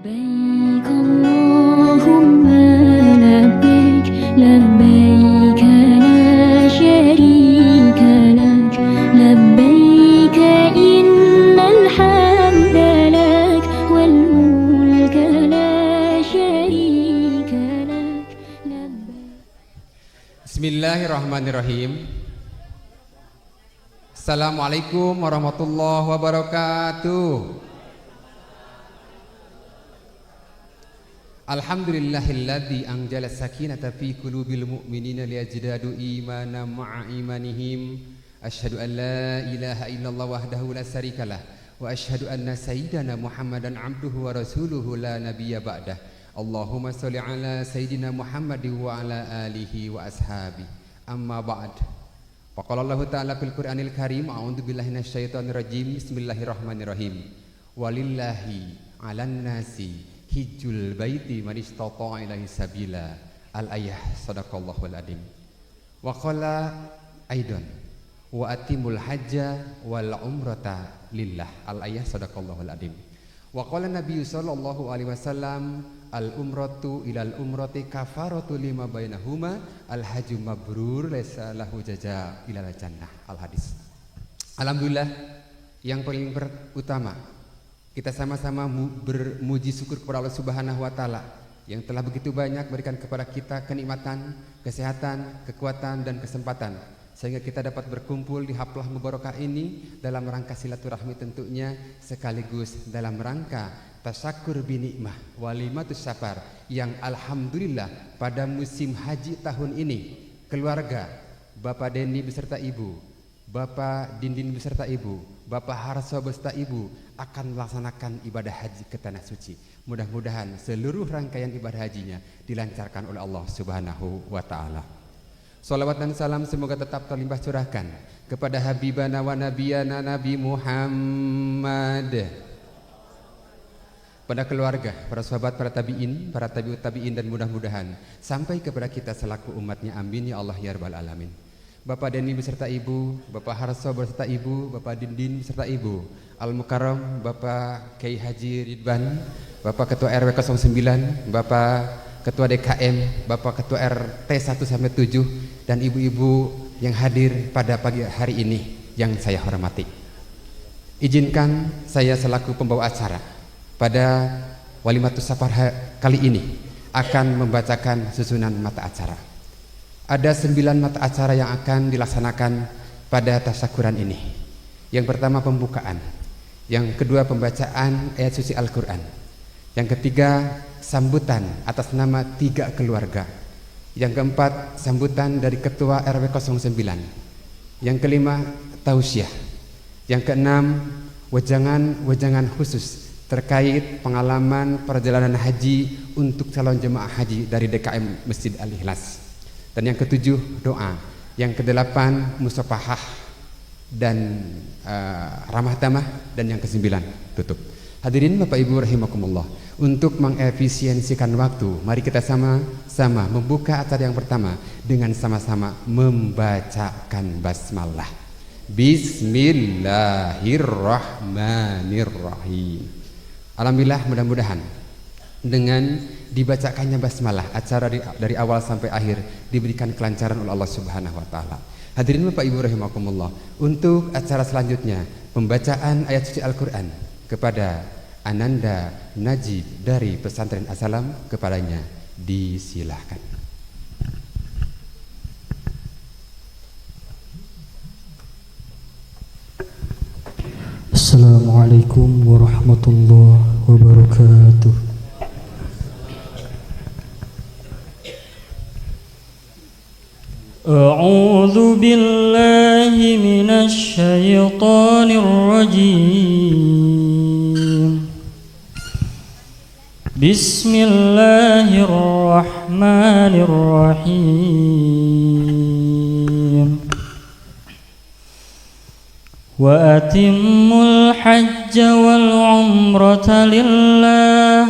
لبيك اللهم لبيك لبيك لا شريك لك لبيك إن الحمد لك والملك لا شريك لك لبيك. Bismillahirrahmanirrahim. Assalamualaikum warahmatullahi wabarakatuh. Alhamdulillahilladzi anzala sakinata fi qulubil mu'minina liyazdadu imanan ma'a imanihim. Asyhadu an la ilaha illallah wahdahu la syarikalah wa asyhadu anna sayyidana Muhammadan abduhu wa rasuluhu la nabiyya ba'dah. Allahumma sholli ala sayyidina Muhammadin wa ala alihi wa ashabi. Amma ba'd. Faqala Allah ta'ala fil Qur'anil Karim, a'udzu billahi minasyaitonir rajim. Bismillahirrahmanirrahim. Walillahi 'alan nasi hijjul baiti man istata'a ilaihi sabila. Al-ayah sadaqallahul adim. Wa qala aidan wa atimul hajja wal umrata lillah. Al-ayah sadaqallahul adim. Wa qala Nabi sallallahu alaihi wasallam al umratu ilal umrati kafaratu lima bainahuma al hajju mabrur laisa lahu jaza ilal jannah. Al hadis. Alhamdulillah, yang paling utama kita sama-sama bermuji syukur kepada Allah Subhanahu wa taala yang telah begitu banyak berikan kepada kita kenikmatan, kesehatan, kekuatan dan kesempatan sehingga kita dapat berkumpul di haflah mubarakah ini dalam rangka silaturahmi tentunya, sekaligus dalam rangka tasyakur binikmah walimatus safar yang alhamdulillah pada musim haji tahun ini keluarga Bapak Denny beserta Ibu, Bapak Dindin beserta Ibu, Bapak Harso beserta Ibu akan melaksanakan ibadah haji ke tanah suci. Mudah-mudahan seluruh rangkaian ibadah hajinya dilancarkan oleh Allah Subhanahu wa taala. Salawat dan salam semoga tetap terlimpah curahkan kepada habibana wa nabiyana Nabi Muhammad, pada keluarga, para sahabat, para tabi'in, para tabi'ut tabi'in, dan mudah-mudahan sampai kepada kita selaku umatnya. Amin ya Allah ya rabbal alamin. Bapak Denny beserta Ibu, Bapak Harso beserta Ibu, Bapak Dindin beserta Ibu, Al-Mukarram, Bapak Kiai Haji Ridwan, Bapak Ketua RW 09, Bapak Ketua DKM, Bapak Ketua RT 1-7, dan ibu-ibu yang hadir pada pagi hari ini yang saya hormati. Izinkan saya selaku pembawa acara pada Walimatus Safar kali ini akan membacakan susunan mata acara. Ada 9 mata acara yang akan dilaksanakan pada tasyakuran ini. Yang pertama pembukaan, yang kedua pembacaan ayat suci Al-Quran, yang ketiga sambutan atas nama 3 keluarga, yang keempat sambutan dari Ketua RW 09, yang kelima tausiah, yang keenam wejangan khusus terkait pengalaman perjalanan haji untuk calon jemaah haji dari DKM Masjid Al-Ikhlas, dan yang ketujuh doa, yang kedelapan musafahah dan ramah tamah, dan yang kesembilan tutup. Hadirin Bapak Ibu rahimakumullah, untuk mengefisiensikan waktu, mari kita sama-sama membuka acara yang pertama dengan sama-sama membacakan basmalah. Bismillahirrahmanirrahim. Alhamdulillah, mudah-mudahan dengan dibacakannya basmalah acara dari awal sampai akhir diberikan kelancaran oleh Allah Subhanahu wa taala. Hadirin Bapak Ibu rahimakumullah, untuk acara selanjutnya pembacaan ayat suci Al-Qur'an kepada Ananda Najib dari Pesantren As-Salam, kepadanya disilahkan. Assalamualaikum warahmatullahi wabarakatuh. A'udzu billahi minasy syaithanir rajim. Bismillahirrahmanirrahim. Wa atimmul hajja wal umrata lillah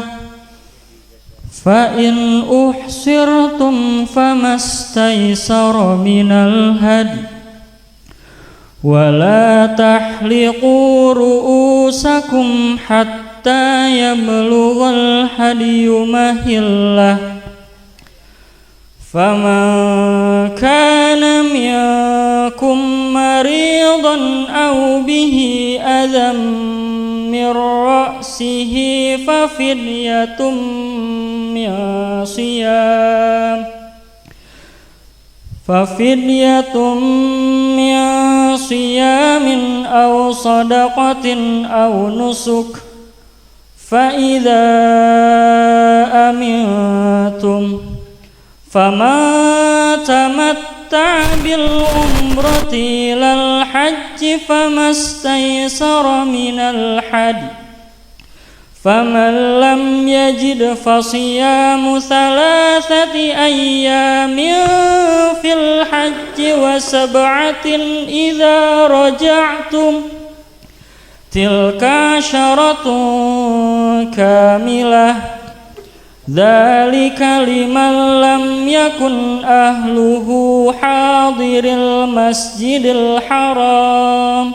fa in uhsirtum famastaysara minal hadi wa la tahliqu ru'usakum hatta حتى يبلغ الهدي محله فمن كان منكم مريضا أو به أذى من رأسه ففدية من صيام أو صدقة أو نسك فإذا أمنتم فمن تمتع بالعمرة إلى الحج فما استيسر من الحج فمن لم يجد فصيام 3 أيام في الحج و7 إذا رجعتم تلك 10 كاملة ذلك لمن لم يكن أهله حاضر المسجد الحرام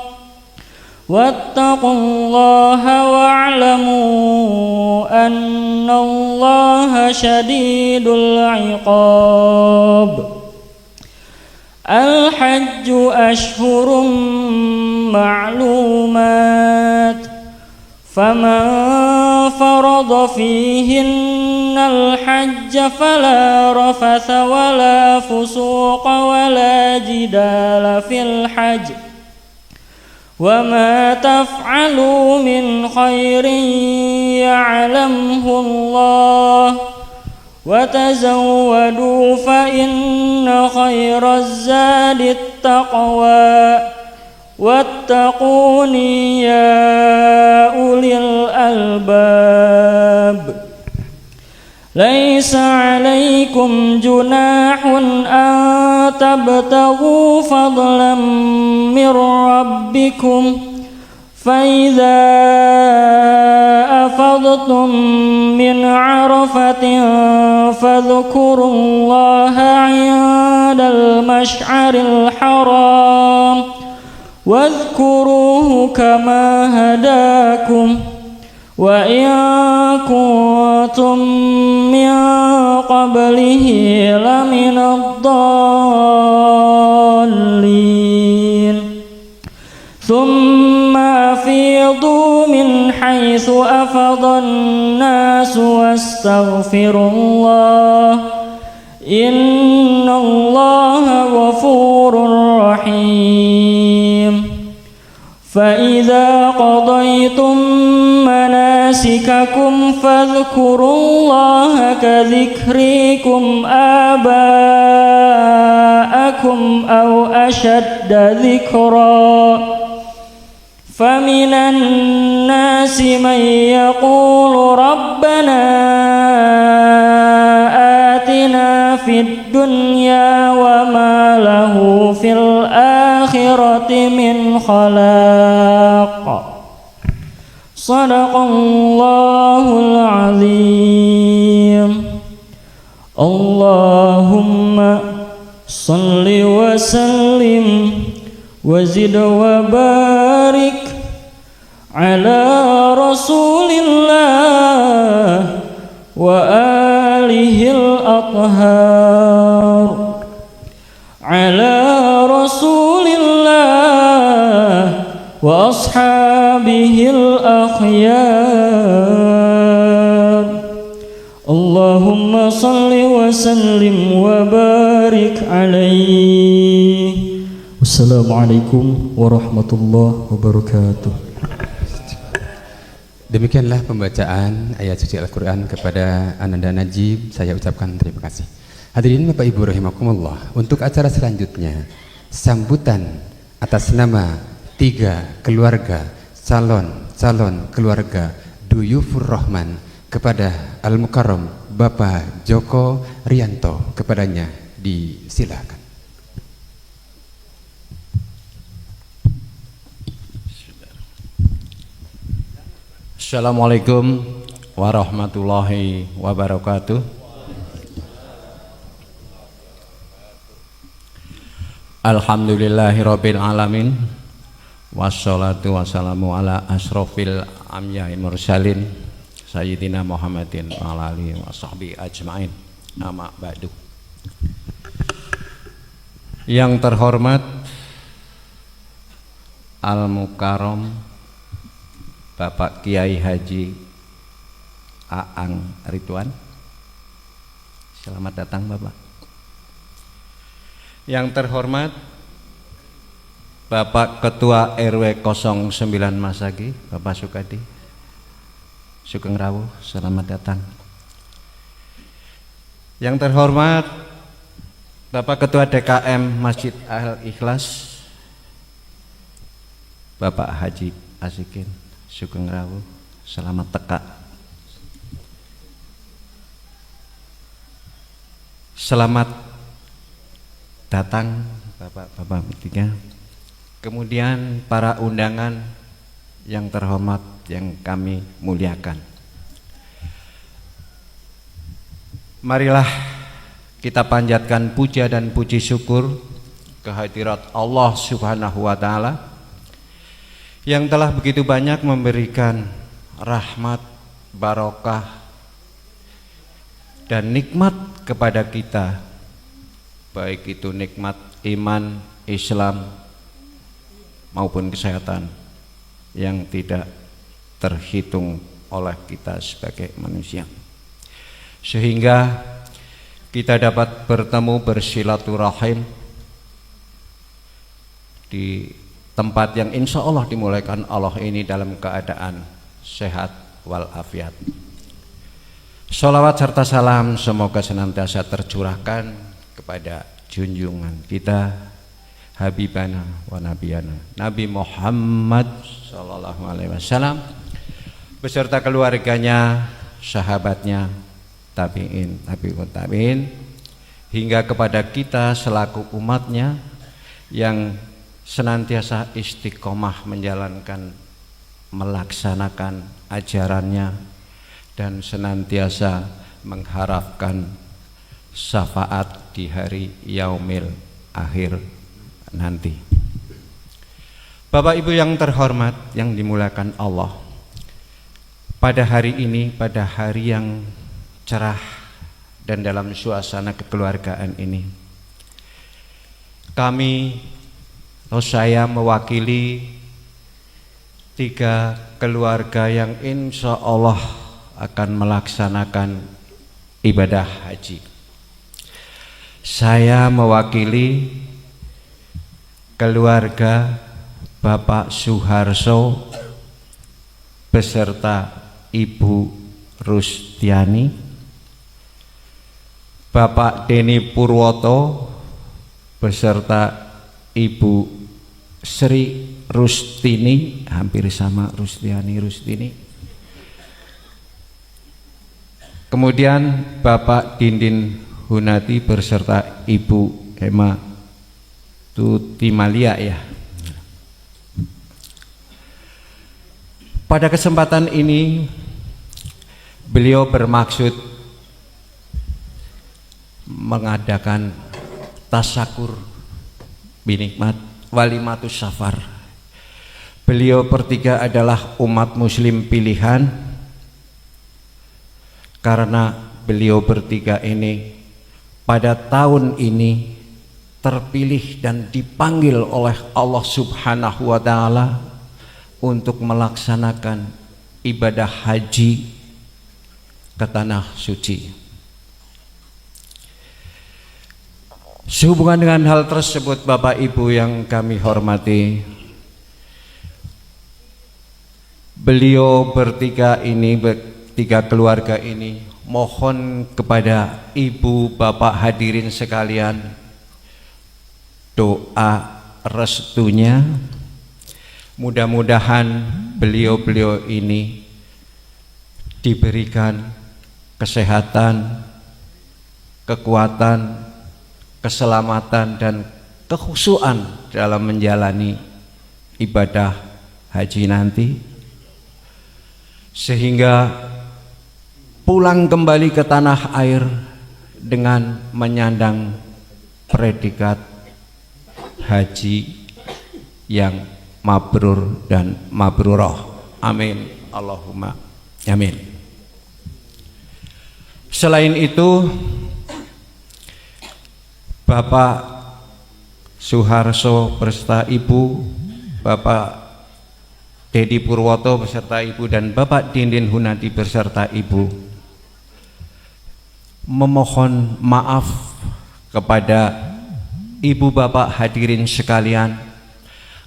واتقوا الله واعلموا أن الله شديد العقاب الحج أشهر معلومات فمن فرض فيهن الحج فلا رفث ولا فسوق ولا جدال في الحج وما تفعلوا من خير يعلمه الله وتزودوا فإن خير الزاد التقوى واتقوني يا أولي الألباب ليس عليكم جناح أن تبتغوا فضلا من ربكم فإذا أفضتم من عرفة فاذكروا الله عند المشعر الحرام واذكروه كما هداكم وإن كنتم من قبله لمن الضالين ثم أفيضوا من حيث أفض الناس واستغفروا الله إن الله غفور رحيم فإذا قضيتم مناسككم فاذكروا الله كذكركم آباءكم أو أشد ذكرا فمن الناس من يقول ربنا آتنا في الدنيا وما له في الآخرة من خلاق صدق الله العظيم اللهم صل وسلم وزد وبارك على رسول الله وآله الأطهار على رسول الله وأصحابه الأخيار اللهم صل وسلم وبارك عليه Wassalamualaikum warahmatullahi wabarakatuh. Demikianlah pembacaan ayat suci Al-Quran kepada Ananda Najib. Saya ucapkan terima kasih. Hadirin Bapak Ibu rahimakumullah, untuk acara selanjutnya sambutan atas nama 3 keluarga calon keluarga Duyufur Rahman kepada Al-Mukarram Bapak Joko Rianto, kepadanya disilakan. Assalamualaikum warahmatullahi wabarakatuh. Alhamdulillahirabbil alamin Wassalatu wassalamu ala asrofil amyai mursalin Sayyidina Muhammadin wa ala alihi wa sahbihi ajma'in. Amma ba'du. Yang terhormat Al-Mukarram Bapak Kiai Haji Aang Ridwan. Selamat datang Bapak. Yang terhormat Bapak Ketua RW 09 Masagi, Bapak Sukadi Sugeng Rawuh, selamat datang. Yang terhormat Bapak Ketua DKM Masjid Al Ikhlas, Bapak Haji Asikin Sugeng Rawuh, selamat teka. Selamat datang Bapak-bapak bertiga. Kemudian para undangan yang terhormat yang kami muliakan. Marilah kita panjatkan puja dan puji syukur kehadirat Allah Subhanahu wa taala yang telah begitu banyak memberikan rahmat, barokah dan nikmat kepada kita, baik itu nikmat iman, Islam maupun kesehatan yang tidak terhitung oleh kita sebagai manusia, sehingga kita dapat bertemu bersilaturahim di tempat yang insya Allah dimulaikan Allah ini dalam keadaan sehat walafiat. Sholawat serta salam semoga senantiasa tercurahkan kepada junjungan kita Habibana wa Nabiyana Nabi Muhammad sallallahu alaihi wasallam beserta keluarganya, sahabatnya, tabi'in, tabi'ut tabi'in, hingga kepada kita selaku umatnya yang senantiasa istiqomah menjalankan, melaksanakan ajarannya dan senantiasa mengharapkan syafaat di hari yaumil akhir nanti. Bapak Ibu yang terhormat yang dimuliakan Allah, pada hari ini, pada hari yang cerah dan dalam suasana kekeluargaan ini, kami atau saya mewakili 3 keluarga yang insya Allah akan melaksanakan ibadah haji. Saya mewakili keluarga Bapak Suharso beserta Ibu Rustiani, Bapak Deni Purwoto beserta Ibu Sri Rustini, hampir sama Rustiani Rustini. Kemudian Bapak Dindin Hunati beserta Ibu Hema Tutimalia ya. Pada kesempatan ini beliau bermaksud mengadakan tasyakur binikmat walimatus safar. Beliau bertiga adalah umat muslim pilihan karena beliau bertiga ini pada tahun ini terpilih dan dipanggil oleh Allah Subhanahu wa taala untuk melaksanakan ibadah haji ke tanah suci. Sehubungan dengan hal tersebut, Bapak Ibu yang kami hormati, beliau bertiga ini, tiga keluarga ini mohon kepada Ibu Bapak hadirin sekalian doa restunya, mudah-mudahan beliau-beliau ini diberikan kesehatan, kekuatan, keselamatan dan kekhusyuan dalam menjalani ibadah haji nanti, sehingga pulang kembali ke tanah air dengan menyandang predikat haji yang mabrur dan mabrurah. Amin Allahumma amin. Selain itu, Bapak Suharso beserta Ibu, Bapak Dedi Purwoto beserta Ibu, dan Bapak Dindin Hunadi beserta Ibu memohon maaf kepada Ibu Bapak hadirin sekalian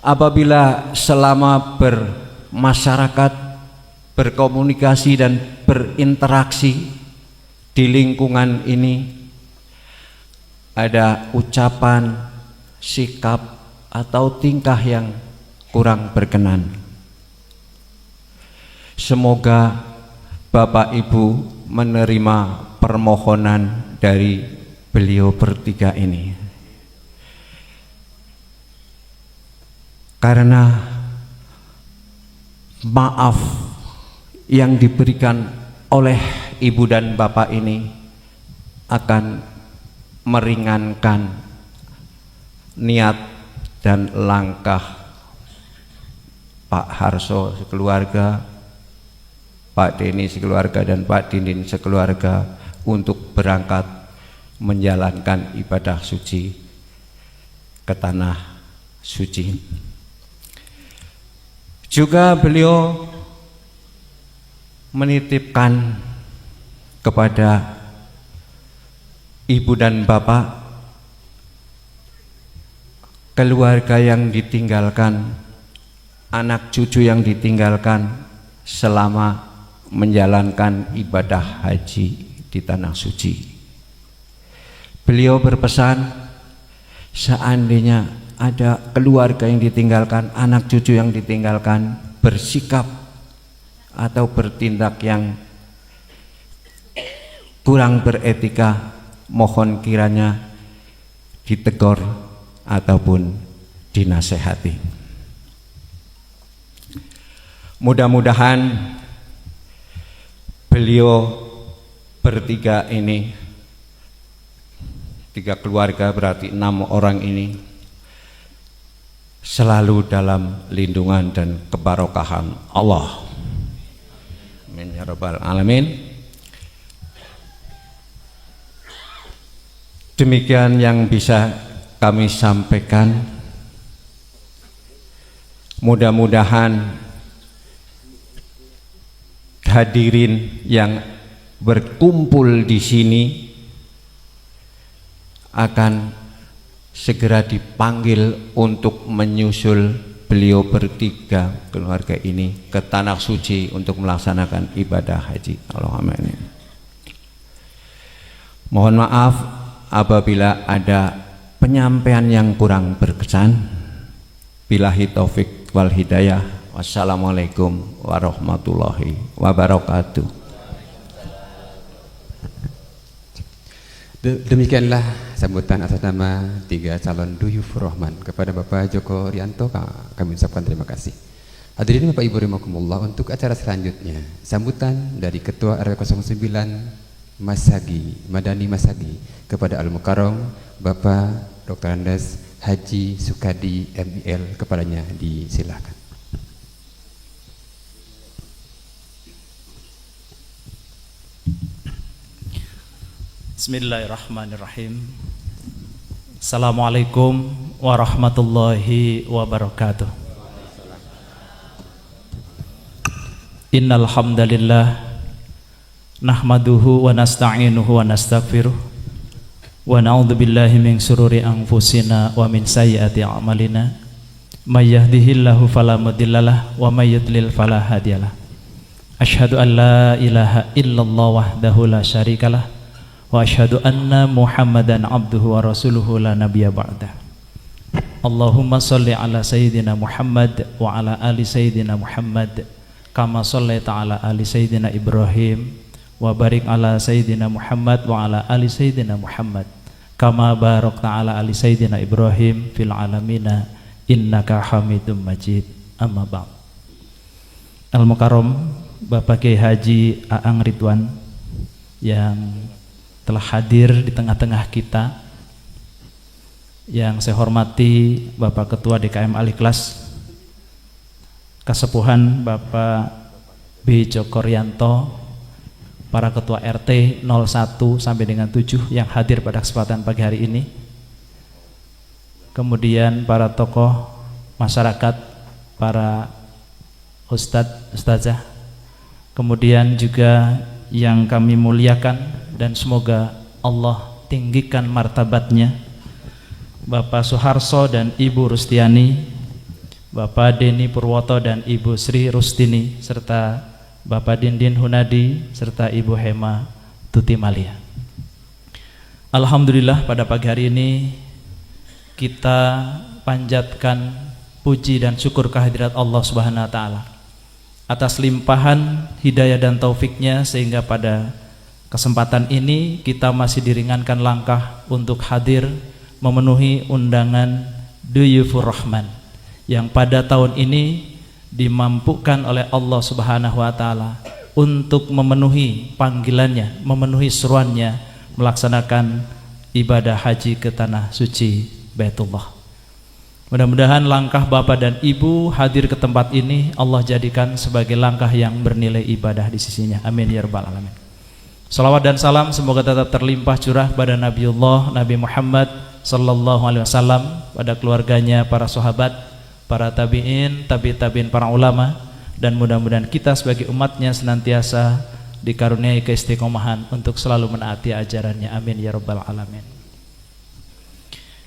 apabila selama bermasyarakat, berkomunikasi dan berinteraksi di lingkungan ini ada ucapan, sikap atau tingkah yang kurang berkenan. Semoga Bapak Ibu menerima permohonan dari beliau bertiga ini, karena maaf yang diberikan oleh Ibu dan Bapak ini akan meringankan niat dan langkah Pak Harso sekeluarga, Pak Deni sekeluarga, dan Pak Dindin sekeluarga untuk berangkat menjalankan ibadah suci ke tanah suci. Juga beliau menitipkan kepada Ibu dan Bapak, keluarga yang ditinggalkan, anak cucu yang ditinggalkan selama menjalankan ibadah haji di tanah suci. Beliau berpesan, seandainya ada keluarga yang ditinggalkan, anak cucu yang ditinggalkan, bersikap atau bertindak yang kurang beretika, mohon kiranya ditegur ataupun dinasehati. Mudah-mudahan beliau bertiga ini, 3 keluarga berarti 6 orang ini, selalu dalam lindungan dan kebarokahan Allah. Amin ya rabbal alamin. Demikian yang bisa kami sampaikan. Mudah-mudahan hadirin yang berkumpul di sini akan segera dipanggil untuk menyusul beliau bertiga keluarga ini ke tanah suci untuk melaksanakan ibadah haji. Allahumma amin. Mohon maaf apabila ada penyampaian yang kurang berkesan. Billahi taufik wal hidayah. Wassalamualaikum warahmatullahi wabarakatuh. Demikianlah sambutan atas nama 3 calon Duyufur Rahman kepada Bapak Joko Rianto. Kami ucapkan terima kasih. Hadirin Bapak Ibu rahimakumullah, untuk acara selanjutnya sambutan dari Ketua RW 09 Masagi, Madani Masagi, kepada Al-Mukarram Bapak Dr. Andes Haji Sukadi MIL, kepadanya disilahkan. Bismillahirrahmanirrahim. Assalamualaikum warahmatullahi wabarakatuh. Innal hamdalillah nahmaduhu wa nasta'inuhu wa nastaghfiruh wa na'udzu billahi min shururi anfusina wa min sayyiati a'malina. May yahdihillahu fala mudhillalah wa may yudlil fala hadiyalah. Asyhadu an la ilaha illallah wahdahu la syarikalah wa asyhadu anna Muhammadan abduhu wa rasuluhu la nabiyya ba'dah. Allahumma shalli ala sayyidina Muhammad wa ala ali sayyidina Muhammad kama shallaita ala ali sayyidina Ibrahim wa barik ala sayyidina Muhammad wa ala ali sayyidina Muhammad kama barakta ala ali sayyidina Ibrahim fil alamina innaka Hamidum Majid. Amma ba'd. Al-Mukarram Bapak Kiai Haji Aang Ridwan yang telah hadir di tengah-tengah kita, yang saya hormati Bapak Ketua DKM Al-Ikhlas, Kesepuhan Bapak B. Jokoryanto, para ketua RT 01 sampai dengan 7 yang hadir pada kesempatan pagi hari ini, kemudian para tokoh masyarakat, para ustadz, ustazah, kemudian juga yang kami muliakan dan semoga Allah tinggikan martabatnya, Bapak Suharso dan Ibu Rustiani, Bapak Deni Purwoto dan Ibu Sri Rustini, serta Bapak Dindin Hunadi serta Ibu Hema Tuti Malia. Alhamdulillah, pada pagi hari ini kita panjatkan puji dan syukur kehadirat Allah Subhanahu wa taala atas limpahan hidayah dan taufiknya, sehingga pada kesempatan ini kita masih diringankan langkah untuk hadir memenuhi undangan Duyufur Rahman yang pada tahun ini dimampukan oleh Allah Subhanahu wa taala untuk memenuhi panggilannya, memenuhi seruannya, melaksanakan ibadah haji ke tanah suci Baitullah. Mudah-mudahan langkah Bapak dan Ibu hadir ke tempat ini Allah jadikan sebagai langkah yang bernilai ibadah di sisinya. Amin ya rabbal alamin. Salawat dan salam semoga tetap terlimpah curah pada Nabiullah Nabi Muhammad sallallahu alaihi wasallam, pada keluarganya, para sahabat, para tabi'in, tabi'in, para ulama, dan mudah-mudahan kita sebagai umatnya senantiasa dikaruniai keistiqomahan untuk selalu menaati ajarannya. Amin ya rabbal alamin.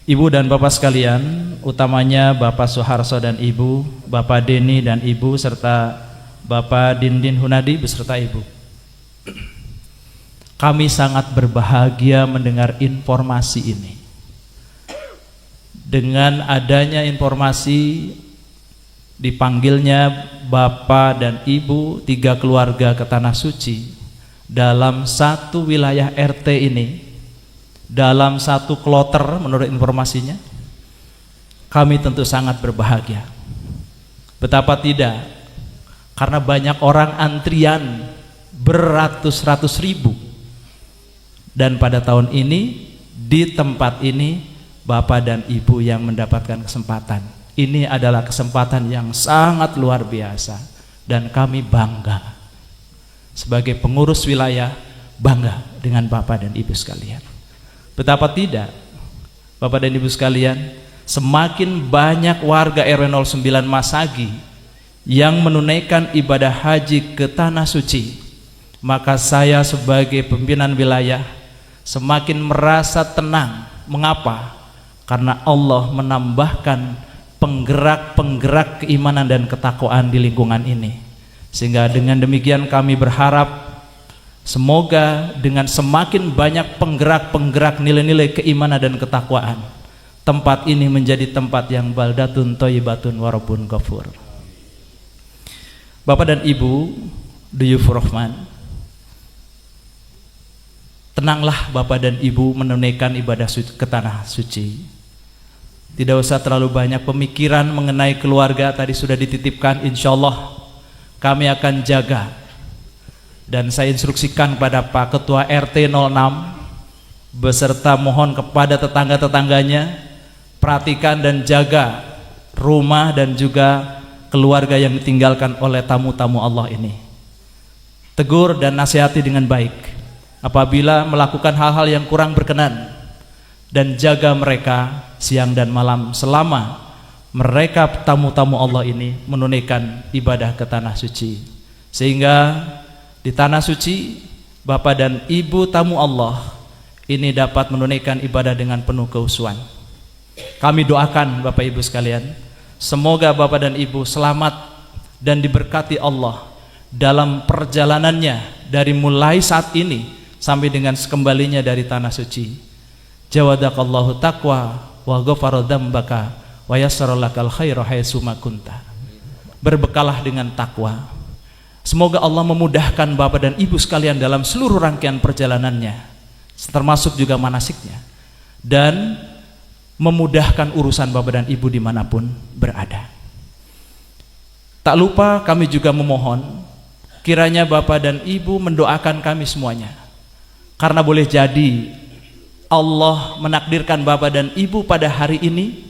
Ibu dan Bapak sekalian, utamanya Bapak Suharso dan Ibu, Bapak Deni dan Ibu, serta Bapak Dindin Hunadi beserta Ibu, kami sangat berbahagia mendengar informasi ini. Dengan adanya informasi dipanggilnya Bapak dan Ibu 3 keluarga ke Tanah Suci dalam satu wilayah RT ini, dalam satu kloter menurut informasinya, kami tentu sangat berbahagia. Betapa tidak, karena banyak orang antrian beratus-ratus ribu, dan pada tahun ini di tempat ini Bapak dan Ibu yang mendapatkan kesempatan. Ini adalah kesempatan yang sangat luar biasa, dan kami bangga sebagai pengurus wilayah, bangga dengan Bapak dan Ibu sekalian. Betapa tidak, Bapak dan Ibu sekalian, semakin banyak warga RW 09 Masagi yang menunaikan ibadah haji ke Tanah Suci, maka saya sebagai pimpinan wilayah semakin merasa tenang. Mengapa? Karena Allah menambahkan penggerak-penggerak keimanan dan ketakwaan di lingkungan ini, sehingga dengan demikian kami berharap semoga dengan semakin banyak penggerak-penggerak nilai-nilai keimanan dan ketakwaan, tempat ini menjadi tempat yang baldatun thayyibatun wa rabbun ghafur. Bapak dan Ibu Duyufur Rahman, tenanglah Bapak dan Ibu menunaikan ibadah ke tanah suci. Tidak usah terlalu banyak pemikiran mengenai keluarga, tadi sudah dititipkan, insya Allah kami akan jaga. Dan saya instruksikan kepada Pak Ketua RT 06 beserta mohon kepada tetangga-tetangganya, perhatikan dan jaga rumah dan juga keluarga yang ditinggalkan oleh tamu-tamu Allah ini. Tegur dan nasihati dengan baik apabila melakukan hal-hal yang kurang berkenan, dan jaga mereka siang dan malam selama mereka tamu-tamu Allah ini menunaikan ibadah ke tanah suci, sehingga di tanah suci Bapak dan Ibu tamu Allah ini dapat menunaikan ibadah dengan penuh kehusuan. Kami doakan Bapak Ibu sekalian, semoga Bapak dan Ibu selamat dan diberkati Allah dalam perjalanannya dari mulai saat ini sampai dengan sekembalinya dari tanah suci. Jawadakallahu taqwa wa ghafara dzambaka wa yassara lakal khaira haitsu ma kunta. Berbekalah dengan takwa. Semoga Allah memudahkan Bapak dan Ibu sekalian dalam seluruh rangkaian perjalanannya, termasuk juga manasiknya, dan memudahkan urusan Bapak dan Ibu dimanapun berada. Tak lupa kami juga memohon kiranya Bapak dan Ibu mendoakan kami semuanya, karena boleh jadi Allah menakdirkan Bapak dan Ibu pada hari ini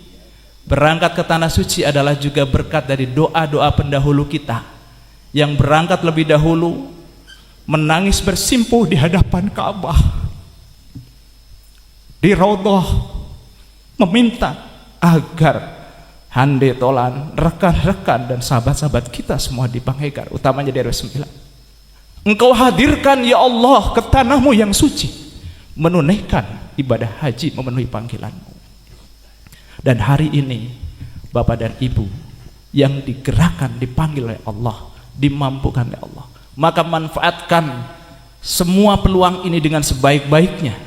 Berangkat ke tanah suci adalah juga berkat dari doa-doa pendahulu kita yang berangkat lebih dahulu, menangis bersimpuh di hadapan Ka'bah, di Raudhah, meminta agar Hande Tolan, rekan-rekan dan sahabat-sahabat kita semua di Banghegar, utamanya di RW 9, Engkau hadirkan ya Allah ke tanahmu yang suci, menunaikan ibadah haji, memenuhi panggilanmu. Dan hari ini Bapak dan Ibu yang digerakkan, dipanggil oleh Allah, dimampukan oleh Allah, maka manfaatkan semua peluang ini dengan sebaik-baiknya,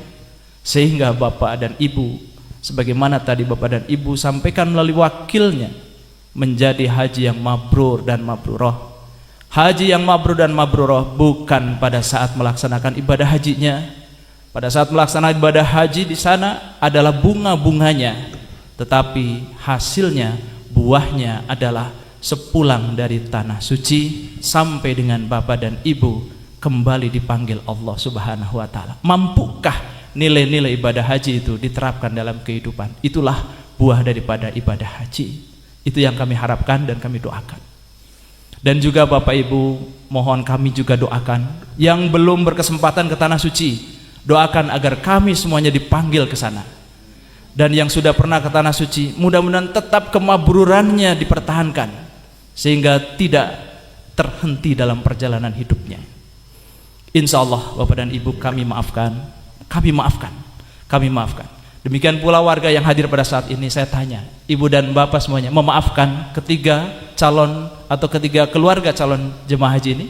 sehingga Bapak dan Ibu, sebagaimana tadi Bapak dan Ibu sampaikan melalui wakilnya, menjadi haji yang mabrur dan mabruroh. Haji yang mabrur dan mabruroh bukan pada saat melaksanakan ibadah hajinya. Pada saat melaksanakan ibadah haji di sana adalah bunga-bunganya, tetapi hasilnya, buahnya adalah sepulang dari tanah suci sampai dengan Bapak dan Ibu kembali dipanggil Allah Subhanahu wa taala. Mampukah nilai-nilai ibadah haji itu diterapkan dalam kehidupan? Itulah buah daripada ibadah haji. Itu yang kami harapkan dan kami doakan. Dan juga Bapak Ibu, mohon kami juga doakan yang belum berkesempatan ke tanah suci, doakan agar kami semuanya dipanggil ke sana. Dan yang sudah pernah ke tanah suci, mudah-mudahan tetap kemabrurannya dipertahankan sehingga tidak terhenti dalam perjalanan hidupnya. Insya Allah Bapak dan Ibu kami maafkan. Demikian pula warga yang hadir pada saat ini, saya tanya, Ibu dan Bapak semuanya memaafkan ketiga calon atau ketiga keluarga calon jemaah haji ini?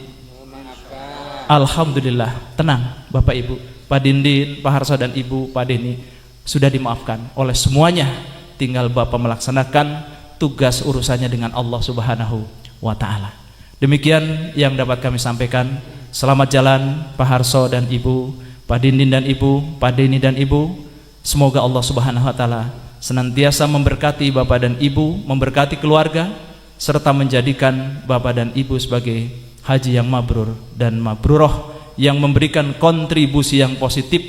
Alhamdulillah, tenang Bapak Ibu, Pak Dindin, Pak Harso dan Ibu, Pak Deni, sudah dimaafkan oleh semuanya. Tinggal Bapak melaksanakan tugas urusannya dengan Allah Subhanahu wa taala. Demikian yang dapat kami sampaikan. Selamat jalan Pak Harso dan Ibu, Pak Dindin dan Ibu, Pak Deni dan Ibu. Semoga Allah Subhanahu wa taala senantiasa memberkati Bapak dan Ibu, memberkati keluarga, serta menjadikan Bapak dan Ibu sebagai haji yang mabrur dan mabruroh, yang memberikan kontribusi yang positif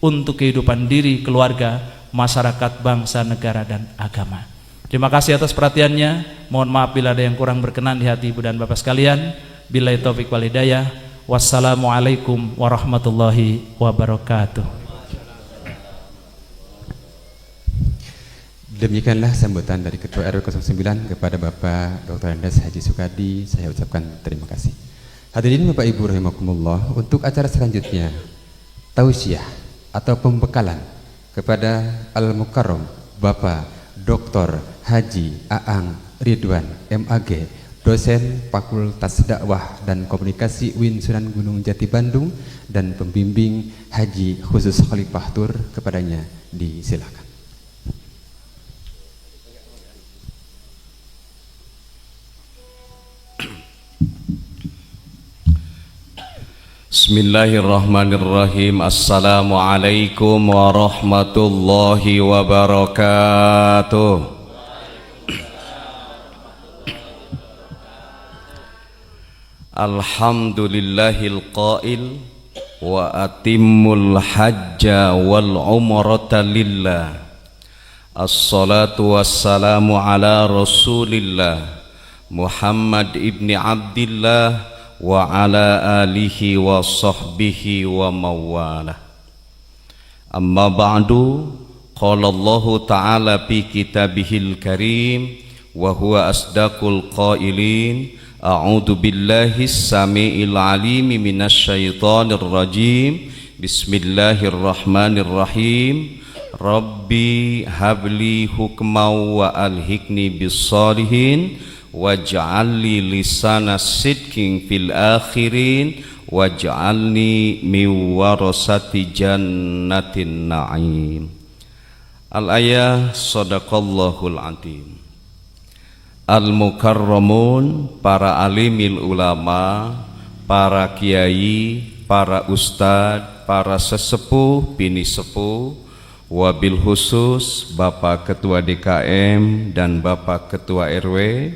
untuk kehidupan diri, keluarga, masyarakat, bangsa, negara, dan agama. Terima kasih atas perhatiannya. Mohon maaf bila ada yang kurang berkenan di hati Ibu dan Bapak sekalian. Billahi taufiq wal hidayah. Wassalamualaikum warahmatullahi wabarakatuh. Demikianlah sambutan dari Ketua RW 09 kepada Bapak Dr. Andes Haji Sukadi. Saya ucapkan terima kasih. Hadirin Bapak Ibu rahimakumullah, untuk acara selanjutnya tausiah atau pembekalan kepada Al-Mukarram Bapak Dr. Haji Aang Ridwan MAG, dosen Fakultas Dakwah dan Komunikasi UIN Sunan Gunung Jati Bandung dan pembimbing Haji khusus Khalifah Tur, kepadanya disilakan. Bismillahirrahmanirrahim. Assalamualaikum warahmatullahi wabarakatuh. Alhamdulillahil qail wa atimmul hajja wal umrata lillah. Assalatu wassalamu ala rasulillah Muhammad ibni Abdillah wa ala alihi wa sahbihi wa mawalah. Amma ba'du, qala Allah ta'ala fi kitabihil karim wa huwa asdaqul qailin. A'udzu billahi samii'il 'aliim minasy syaithanir rajim. Bismillahirrahmanirrahim. Rabbi habli hukman wa alhiqni bis shalihin waj'alni lisana sidqin fil akhirin waj'alni min warasati jannatin na'im. Al-ayah sadaqallahul azim. Al-mukarramun, para alimil ulama, para kiai, para ustadz, para sesepuh, bini sepuh, wabil khusus Bapak Ketua DKM dan Bapak Ketua RW,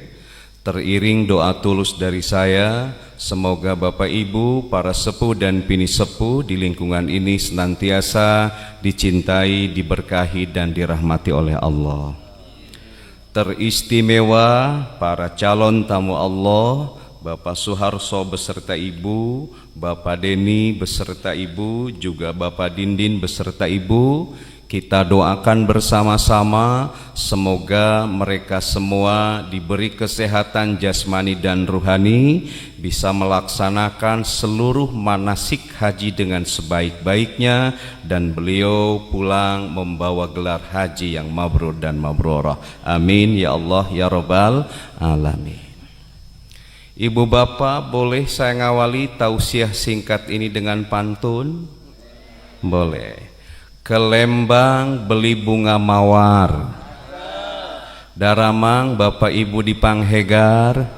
teriring doa tulus dari saya, semoga Bapak Ibu, para sepuh dan bini sepuh di lingkungan ini senantiasa dicintai, diberkahi dan dirahmati oleh Allah. teristimewa para calon tamu Allah, Bapak Suharso beserta Ibu, Bapak Deni beserta Ibu, juga Bapak Dindin beserta Ibu. Kita doakan bersama-sama semoga mereka semua diberi kesehatan jasmani dan ruhani, bisa melaksanakan seluruh manasik haji dengan sebaik-baiknya, dan beliau pulang membawa gelar haji yang mabrur dan mabrurah. Amin ya Allah ya Rabbal alamin. Ibu bapak, boleh saya ngawali tausiah singkat ini dengan pantun? Boleh. Ke Lembang beli bunga mawar, Daramang bapak ibu di Panghegar,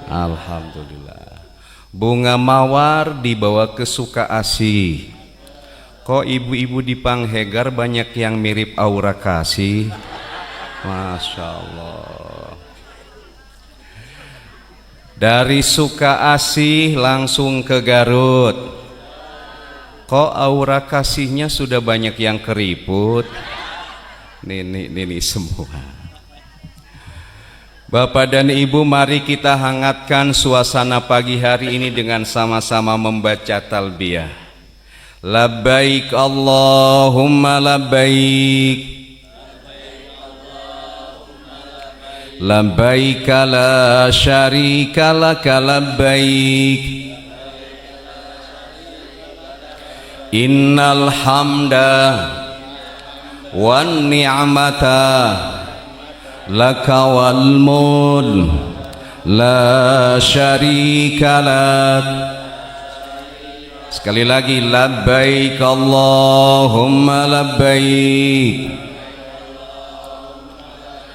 alhamdulillah. Bunga mawar dibawa ke Sukaasih. Kok ibu-ibu di Panghegar banyak yang mirip Aura Kasih? Masya Allah. Dari Sukaasih langsung ke Garut. Kok Aura Kasihnya sudah banyak yang keriput? Ini semua. Bapak dan Ibu, mari kita hangatkan suasana pagi hari ini dengan sama-sama membaca talbiyah. Labbaik Allahumma labbaik, labbaik la syarika laka labbaik, innal hamda wan ni'mata laka wal mulk la syarika lak. Sekali lagi, labbaik Allahumma labbaik,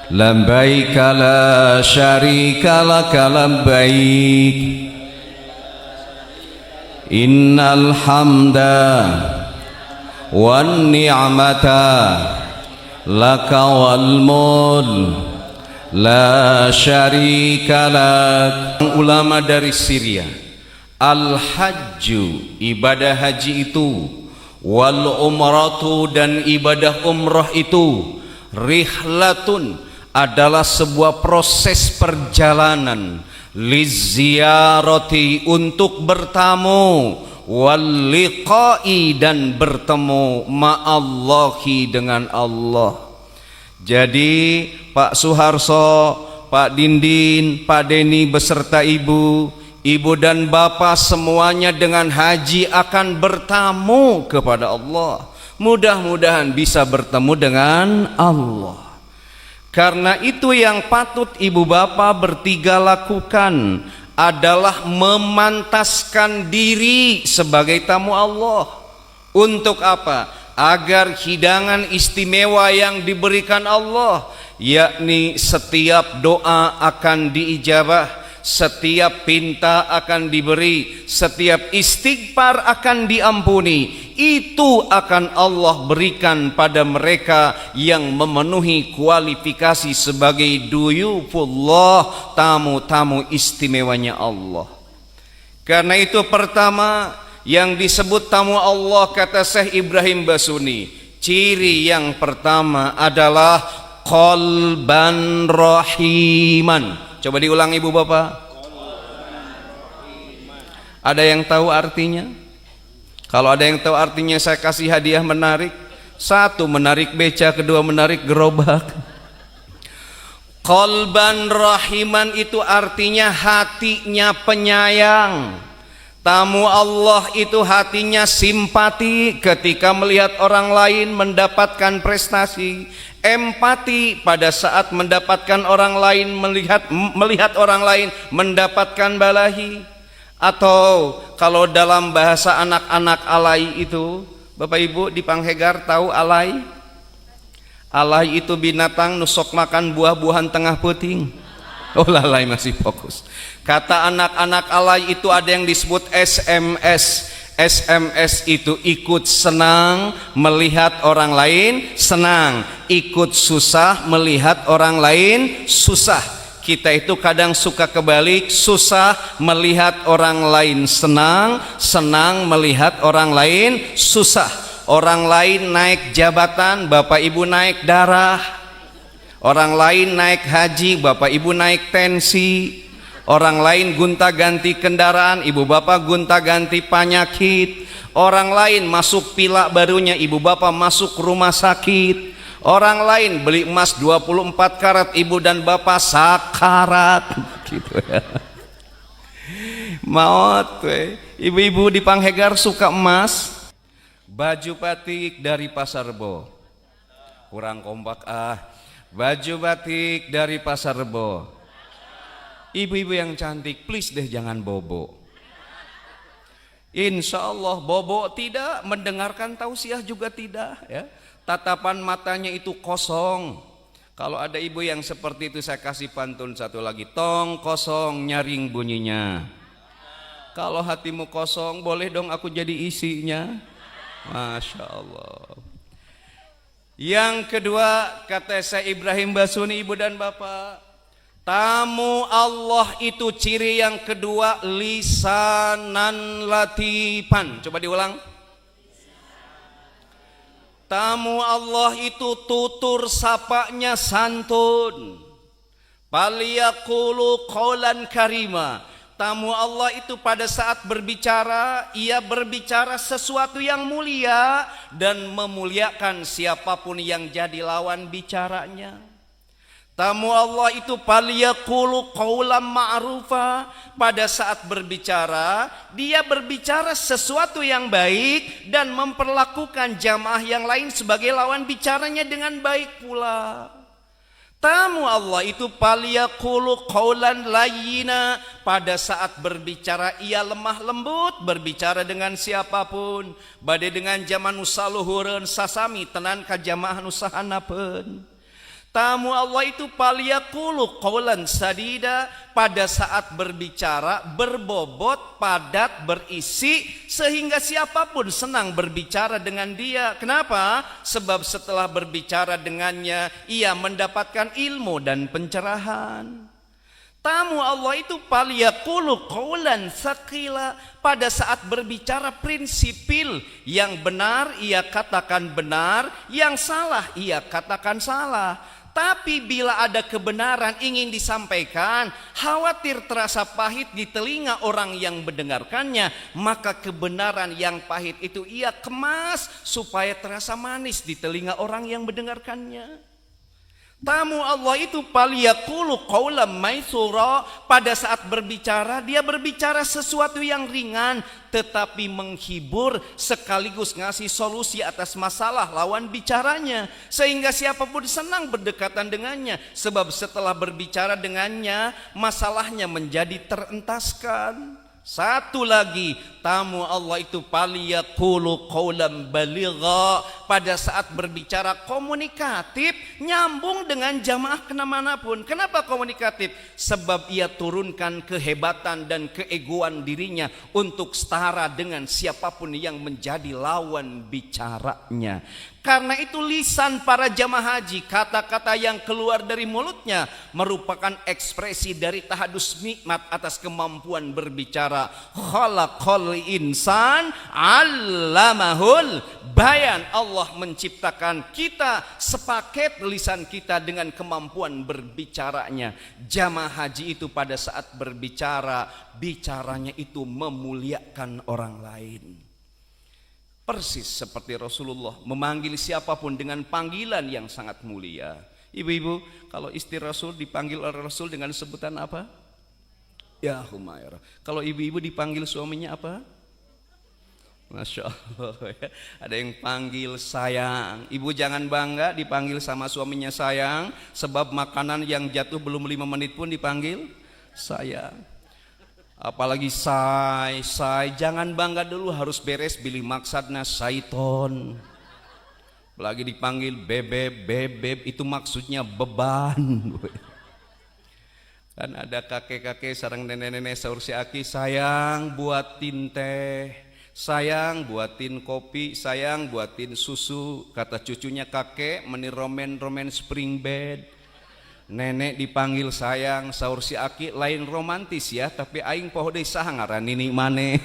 labbaik la syarika laka labbaik, innal hamda wan ni'mata laka wal mulk la syarika lak. Ulama dari Syria, al-hajju ibadah haji itu, wal umratu dan ibadah umrah itu, rihlatun adalah sebuah proses perjalanan, lizziyarati untuk bertamu, wal liqai dan bertemu ma'allahi dengan Allah. Jadi Pak Suharso, Pak Dindin, Pak Deni beserta Ibu, Ibu dan Bapak semuanya dengan haji akan bertamu kepada Allah. Mudah-mudahan bisa bertemu dengan Allah. Karena itu yang patut ibu bapak bertiga lakukan adalah memantaskan diri sebagai tamu Allah. Untuk apa? Agar hidangan istimewa yang diberikan Allah, yakni setiap doa akan diijabah, setiap pinta akan diberi, setiap istighfar akan diampuni. Itu akan Allah berikan pada mereka yang memenuhi kualifikasi sebagai duyufullah, tamu-tamu istimewanya Allah. Karena itu pertama yang disebut tamu Allah, kata Syekh Ibrahim Basuni, ciri yang pertama adalah qalban rahiman. Coba diulang ibu bapak. Ada yang tahu artinya? Kalau ada yang tahu artinya, saya kasih hadiah menarik. Satu, menarik beca, kedua menarik gerobak. Qalban rahiman itu artinya hatinya penyayang. Tamu Allah itu hatinya simpati ketika melihat orang lain mendapatkan prestasi, empati pada saat mendapatkan orang lain, melihat orang lain mendapatkan balahi. Atau kalau dalam bahasa anak-anak alai itu, Bapak Ibu di Panghegar tahu alai? Alai itu binatang nusok makan buah-buahan tengah puting. Oh lalai masih fokus. Kata anak-anak alay itu ada yang disebut SMS. SMS itu ikut senang melihat orang lain senang, ikut susah melihat orang lain susah. Kita itu kadang suka kebalik, susah melihat orang lain senang, senang melihat orang lain susah. Orang lain naik jabatan, Bapak Ibu naik darah. Orang lain naik haji, bapak ibu naik tensi. Orang lain gonta-ganti kendaraan, ibu bapak gonta-ganti penyakit. Orang lain masuk pilak barunya, ibu bapak masuk rumah sakit. Orang lain beli emas 24 karat, ibu dan bapak sakarat gitu ya. Maut ibu-ibu di Panghegar suka emas. Baju batik dari Pasar Rebo. Kurang kompak Baju batik dari Pasar Rebo. Ibu-ibu yang cantik, please deh jangan bobo. Insya Allah bobo tidak, mendengarkan tausiah juga tidak ya. Tatapan matanya itu kosong. Kalau ada ibu yang seperti itu, saya kasih pantun satu lagi. Tong kosong nyaring bunyinya. Kalau hatimu kosong, boleh dong aku jadi isinya. Masya Allah. Yang kedua, kata saya Ibrahim Basuni, ibu dan bapak, tamu Allah itu ciri yang kedua, lisanan latifan. Coba diulang. Tamu Allah itu tutur sapanya santun. Paliyaqulu qaulan karima. Tamu Allah itu pada saat berbicara, ia berbicara sesuatu yang mulia dan memuliakan siapapun yang jadi lawan bicaranya. Tamu Allah itu paliyaqulu qaulan ma'rufa. Pada saat berbicara, dia berbicara sesuatu yang baik dan memperlakukan jamaah yang lain sebagai lawan bicaranya dengan baik pula. Tamu Allah itu paliyaqulu qaulan layyina. Pada saat berbicara ia lemah lembut, berbicara dengan siapapun. Bade dengan zaman nusaluhureun sasami tenan ka jamaah nusahanapeun. Tamu Allah itu paliyaqulu qaulan sadida. Pada saat berbicara berbobot, padat, berisi, sehingga siapapun senang berbicara dengan dia. Kenapa? Sebab setelah berbicara dengannya, ia mendapatkan ilmu dan pencerahan. Tamu Allah itu paliyaqulu qaulan tsaqila. Pada saat berbicara prinsipil, yang benar ia katakan benar, yang salah ia katakan salah. Tapi bila ada kebenaran ingin disampaikan, khawatir terasa pahit di telinga orang yang mendengarkannya, maka kebenaran yang pahit itu ia kemas supaya terasa manis di telinga orang yang mendengarkannya. Tamu Allah itu paliyaqulu qaulan maisura. Pada saat berbicara, dia berbicara sesuatu yang ringan tetapi menghibur, sekaligus ngasih solusi atas masalah lawan bicaranya, sehingga siapapun senang berdekatan dengannya. Sebab setelah berbicara dengannya, masalahnya menjadi terentaskan. Satu lagi, tamu Allah itu paliyaqulu qaulan baligha. Pada saat berbicara komunikatif, nyambung dengan jamaah kemanapun. Kenapa komunikatif? Sebab ia turunkan kehebatan dan keegoan dirinya untuk setara dengan siapapun yang menjadi lawan bicaranya. Karena itu lisan para jamaah haji, kata-kata yang keluar dari mulutnya merupakan ekspresi dari tahadus nikmat atas kemampuan berbicara. Khalaqal insan 'allamahul bayan. Allah menciptakan kita sepaket lisan kita dengan kemampuan berbicaranya. Jamaah haji itu pada saat berbicara, bicaranya itu memuliakan orang lain. Persis seperti Rasulullah memanggil siapapun dengan panggilan yang sangat mulia. Ibu-ibu, kalau istri Rasul dipanggil oleh Rasul dengan sebutan apa? Ya Humairah. Kalau ibu-ibu dipanggil suaminya apa? Masya Allah ya. Ada yang panggil sayang. Ibu jangan bangga dipanggil sama suaminya sayang, sebab makanan yang jatuh belum 5 menit pun dipanggil sayang. Apalagi say, jangan bangga dulu, harus beres bilih maksadna saiton. Apalagi dipanggil bebeb, itu maksudnya beban. Kan ada kakek-kakek sareng nenek-nenek saur si aki, sayang buatin teh, sayang buatin kopi, sayang buatin susu. Kata cucunya kakek meni romen spring bed. Nenek dipanggil sayang saur si aki, lain romantis ya, tapi aing poho deui saha ngaran nini maneh.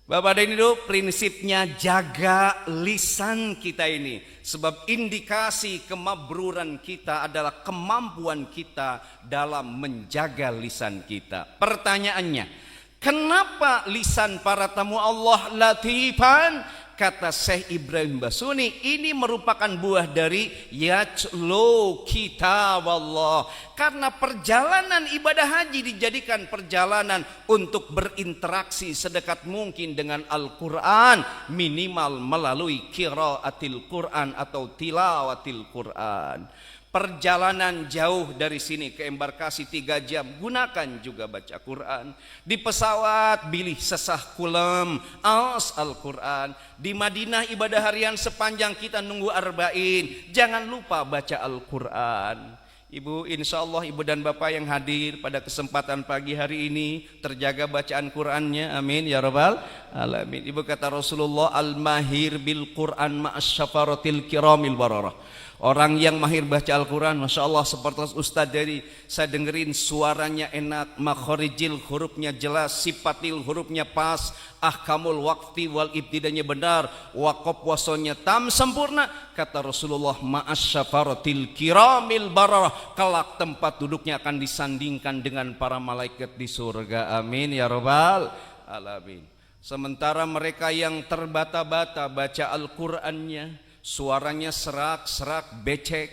Bapak dan Ibu, prinsipnya jaga lisan kita ini. Sebab indikasi kemabruran kita adalah kemampuan kita dalam menjaga lisan kita. Pertanyaannya, kenapa lisan para tamu Allah latifan? Kata Syekh Ibrahim Basuni, ini merupakan buah dari yatlu kitab Allah. Karena perjalanan ibadah haji dijadikan perjalanan untuk berinteraksi sedekat mungkin dengan Al-Quran, minimal melalui qiraatil Quran atau tilawatil Quran. Perjalanan jauh dari sini ke embarkasi 3 jam, gunakan juga baca Quran. Di pesawat bilih sesah kulam as Al-Quran. Di Madinah ibadah harian sepanjang kita nunggu arba'in, jangan lupa baca Al-Quran. Ibu, insya Allah ibu dan bapak yang hadir pada kesempatan pagi hari ini terjaga bacaan Qurannya, amin ya rabbal alamin. Ibu kata Rasulullah, al-mahir bil Quran ma'asyafaratil kiramil bararah. Orang yang mahir baca Al-Quran, Masya Allah, seperti Ustadz dari saya dengerin suaranya enak, makhorijil hurufnya jelas, sifatil hurufnya pas, ahkamul waqti wal ibtidanya benar, waqaf wasonya tam sempurna. Kata Rasulullah, ma'asyafaratil kiramil bararah, kelak tempat duduknya akan disandingkan dengan para malaikat di surga, amin ya rabbal alamin. Sementara mereka yang terbata-bata baca Al-Qurannya, suaranya serak-serak becek,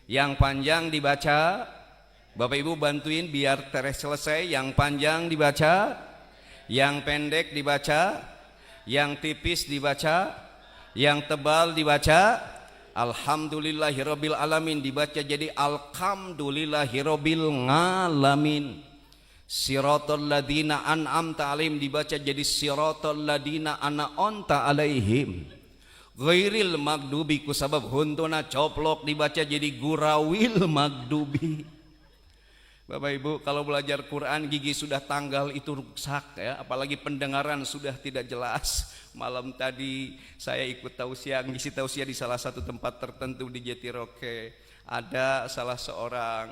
yang panjang dibaca, Bapak Ibu bantuin biar teres selesai. Yang panjang dibaca, yang pendek dibaca, yang tipis dibaca, yang tebal dibaca. Alhamdulillahirabbil alamin dibaca jadi alhamdulillahirabbil alamin. Siratal ladina an'amta alaihim dibaca jadi siratal ladina an'amta alaihim. Ghairil magdubi, kusabab huntuna coplok dibaca jadi gurawil magdubi. Bapak Ibu, kalau belajar Quran gigi sudah tanggal itu rusak ya, apalagi pendengaran sudah tidak jelas. Malam tadi saya ikut tausiah, ngisi tausiah di salah satu tempat tertentu di Jatiroke. Ada salah seorang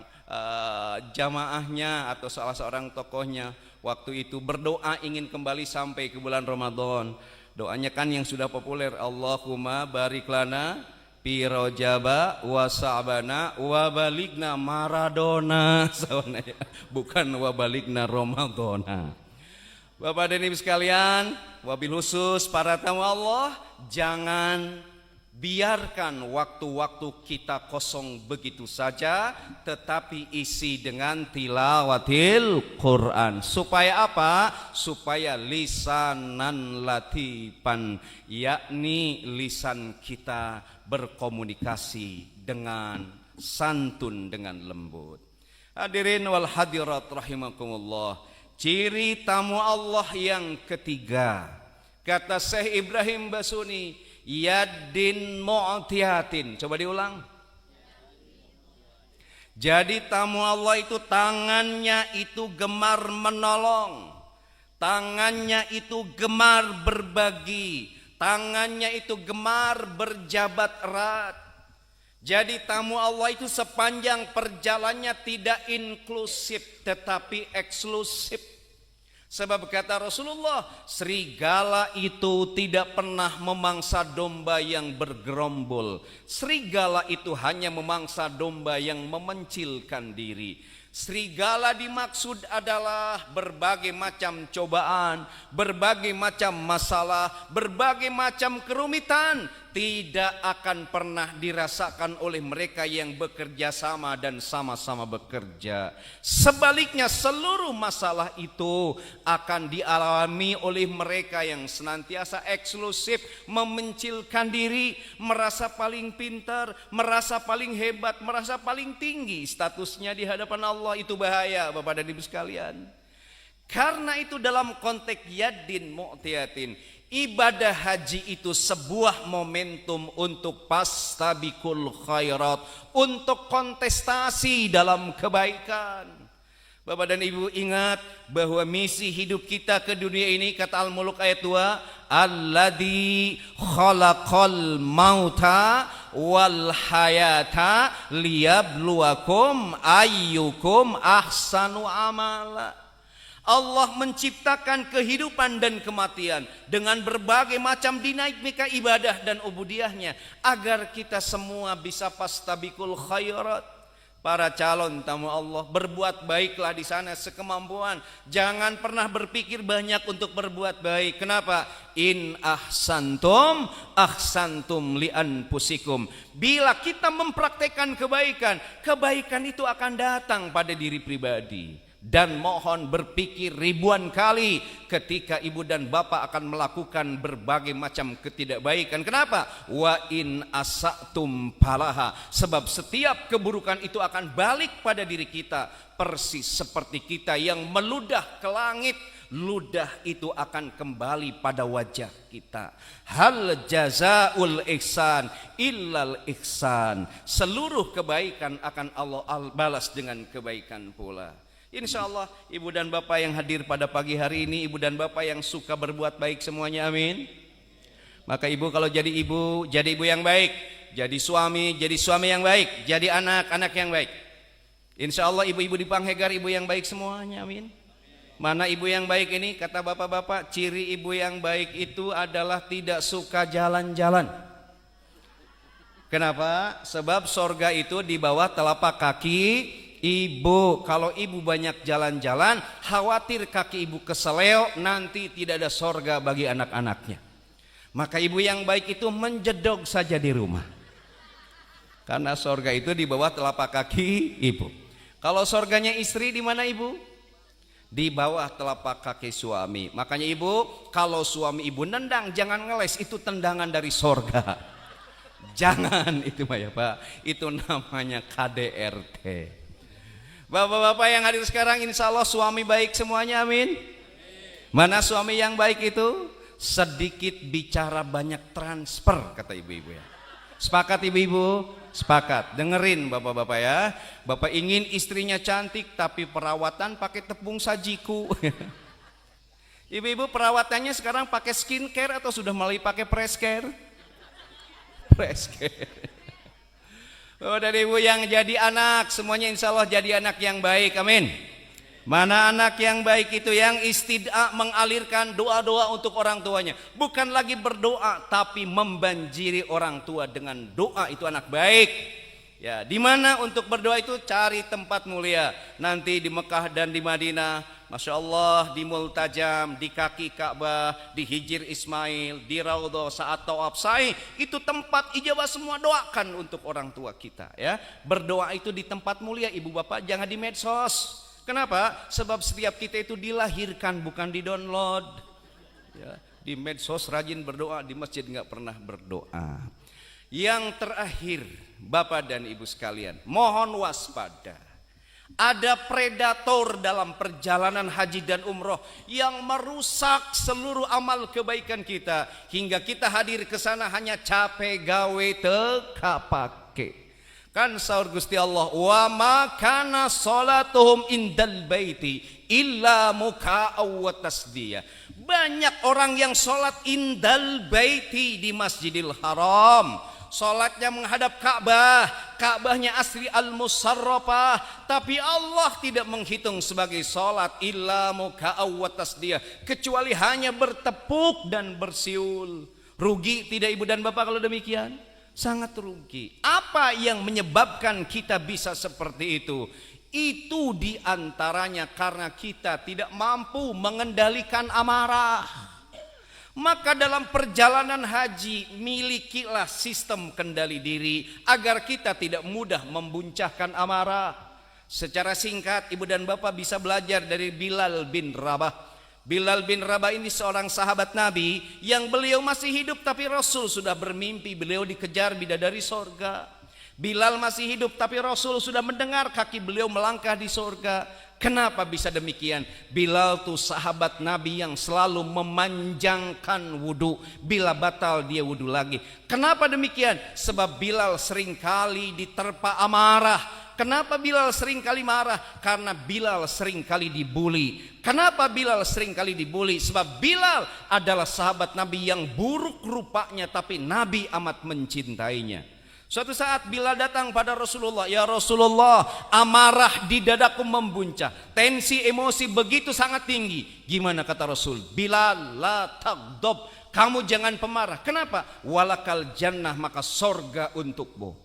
jamaahnya atau salah seorang tokohnya waktu itu berdoa ingin kembali sampai ke bulan Ramadan. Doanya kan yang sudah populer, Allahumma barik lana fi Rajaba wa Sa'bana wa baligna Maradona. Bukan wa baligna Ramadona. Bapak dan Ibu sekalian, wabil khusus para tamu Allah, jangan biarkan waktu-waktu kita kosong begitu saja, tetapi isi dengan tilawatil Quran. Supaya apa? Supaya lisanan latifan, yakni lisan kita berkomunikasi dengan santun, dengan lembut. Hadirin wal hadirat rahimakumullah, ciri tamu Allah yang ketiga, kata Syekh Ibrahim Basuni, yadin mu'tiyatin. Coba diulang. Jadi tamu Allah itu tangannya itu gemar menolong, tangannya itu gemar berbagi, tangannya itu gemar berjabat erat. Jadi tamu Allah itu sepanjang perjalanannya tidak inklusif tetapi eksklusif. Sebab kata Rasulullah, serigala itu tidak pernah memangsa domba yang bergerombol. Serigala itu hanya memangsa domba yang memencilkan diri. Serigala dimaksud adalah berbagai macam cobaan, berbagai macam masalah, berbagai macam kerumitan tidak akan pernah dirasakan oleh mereka yang bekerja sama dan sama-sama bekerja. Sebaliknya seluruh masalah itu akan dialami oleh mereka yang senantiasa eksklusif, memencilkan diri, merasa paling pintar, merasa paling hebat, merasa paling tinggi statusnya di hadapan Allah. Itu bahaya Bapak dan Ibu sekalian. Karena itu dalam konteks yadin mu'tiyatin, ibadah haji itu sebuah momentum untuk pastabikul khairat, untuk kontestasi dalam kebaikan. Bapak dan Ibu ingat bahwa misi hidup kita ke dunia ini, kata Al-Muluk ayat 2, alladzi khalaqal mauta wal hayata liyabluwakum ayyukum ahsanu amala. Allah menciptakan kehidupan dan kematian dengan berbagai macam dinamika ibadah dan ubudiyahnya agar kita semua bisa fastabiqul khairat. Para calon tamu Allah, berbuat baiklah di sana sekemampuan. Jangan pernah berpikir banyak untuk berbuat baik. Kenapa? In ahsantum ahsantum li anfusikum. Bila kita mempraktekkan kebaikan, kebaikan itu akan datang pada diri pribadi. Dan mohon berpikir ribuan kali ketika ibu dan bapak akan melakukan berbagai macam ketidakbaikan. Kenapa? Wa in asatum falaha. Sebab setiap keburukan itu akan balik pada diri kita. Persis seperti kita yang meludah ke langit, ludah itu akan kembali pada wajah kita. Hal jazaul ihsan illal ihsan. Seluruh kebaikan akan Allah balas dengan kebaikan pula. Insya Allah ibu dan bapak yang hadir pada pagi hari ini, ibu dan bapak yang suka berbuat baik semuanya, amin. Maka ibu kalau jadi ibu yang baik. Jadi suami yang baik. Jadi anak yang baik. Insya Allah ibu-ibu di Panghegar ibu yang baik semuanya, amin. Mana ibu yang baik ini? Kata bapak-bapak, ciri ibu yang baik itu adalah tidak suka jalan-jalan. Kenapa? Sebab sorga itu di bawah telapak kaki ibu. Kalau ibu banyak jalan-jalan, khawatir kaki ibu keseleo, nanti tidak ada sorga bagi anak-anaknya. Maka ibu yang baik itu menjedog saja di rumah, karena sorga itu di bawah telapak kaki ibu. Kalau sorganya istri di mana ibu? Di bawah telapak kaki suami. Makanya ibu, kalau suami ibu nendang jangan ngeles, itu tendangan dari sorga. Jangan itu Pak ya Pak, itu namanya KDRT. Bapak-bapak yang hadir sekarang, insya Allah suami baik semuanya, amin. Mana suami yang baik itu? Sedikit bicara banyak transfer, kata ibu-ibu ya. Sepakat ibu-ibu? Sepakat. Dengerin bapak-bapak ya. Bapak ingin istrinya cantik tapi perawatan pakai tepung sajiku. Ibu-ibu perawatannya sekarang pakai skincare atau sudah mulai pakai press care? Press care. Oh, dari ibu yang jadi anak, semuanya insya Allah jadi anak yang baik, amin. Mana anak yang baik itu? Yang istid'a, mengalirkan doa-doa untuk orang tuanya. Bukan lagi berdoa, tapi membanjiri orang tua dengan doa, itu anak baik. Ya, di mana untuk berdoa itu? Cari tempat mulia. Nanti di Mekah dan di Madinah, Masya Allah, di Multajam, di kaki Ka'bah, di Hijir Ismail, di Raudhah saat tawaf sa'i, itu tempat ijabah semua. Doakan untuk orang tua kita ya. Berdoa itu di tempat mulia, ibu bapak, jangan di medsos. Kenapa? Sebab setiap kita itu dilahirkan bukan di-download ya. Di medsos rajin berdoa, di masjid nggak pernah berdoa. Yang terakhir, bapak dan ibu sekalian, mohon waspada. Ada predator dalam perjalanan haji dan umroh yang merusak seluruh amal kebaikan kita, hingga kita hadir ke sana hanya capek gawe teka pake. Kan sahur Gusti Allah, wa ma kana salatuhum indal baiti illa muka'aw wa tasdiyah. Banyak orang yang salat indal baiti di Masjidil Haram, salatnya menghadap Ka'bah, Ka'bahnya asli al-musarrafah, tapi Allah tidak menghitung sebagai salat illa muka'aw wa tasdiyah, kecuali hanya bertepuk dan bersiul. Rugi tidak ibu dan bapak kalau demikian? Sangat rugi. Apa yang menyebabkan kita bisa seperti itu? Itu diantaranya karena kita tidak mampu mengendalikan amarah. Maka dalam perjalanan haji, milikilah sistem kendali diri agar kita tidak mudah membuncahkan amarah. Secara singkat, ibu dan bapak bisa belajar dari Bilal bin Rabah. Bilal bin Rabah ini seorang sahabat Nabi yang beliau masih hidup, tapi Rasul sudah bermimpi beliau dikejar bidadari sorga. Bilal masih hidup, tapi Rasul sudah mendengar kaki beliau melangkah di sorga. Kenapa bisa demikian? Bilal tuh sahabat Nabi yang selalu memanjangkan wudhu. Bila batal dia wudhu lagi. Kenapa demikian? Sebab Bilal seringkali diterpa amarah. Kenapa Bilal seringkali marah? Karena Bilal seringkali dibuli. Kenapa Bilal seringkali dibuli? Sebab Bilal adalah sahabat Nabi yang buruk rupanya, tapi Nabi amat mencintainya. Suatu saat Bilal datang pada Rasulullah, "Ya Rasulullah, amarah di dadaku membuncah, tensi emosi begitu sangat tinggi." Gimana kata Rasul? "Bilal, la taghdab, kamu jangan pemarah." Kenapa? "Walakal jannah, maka sorga untukmu."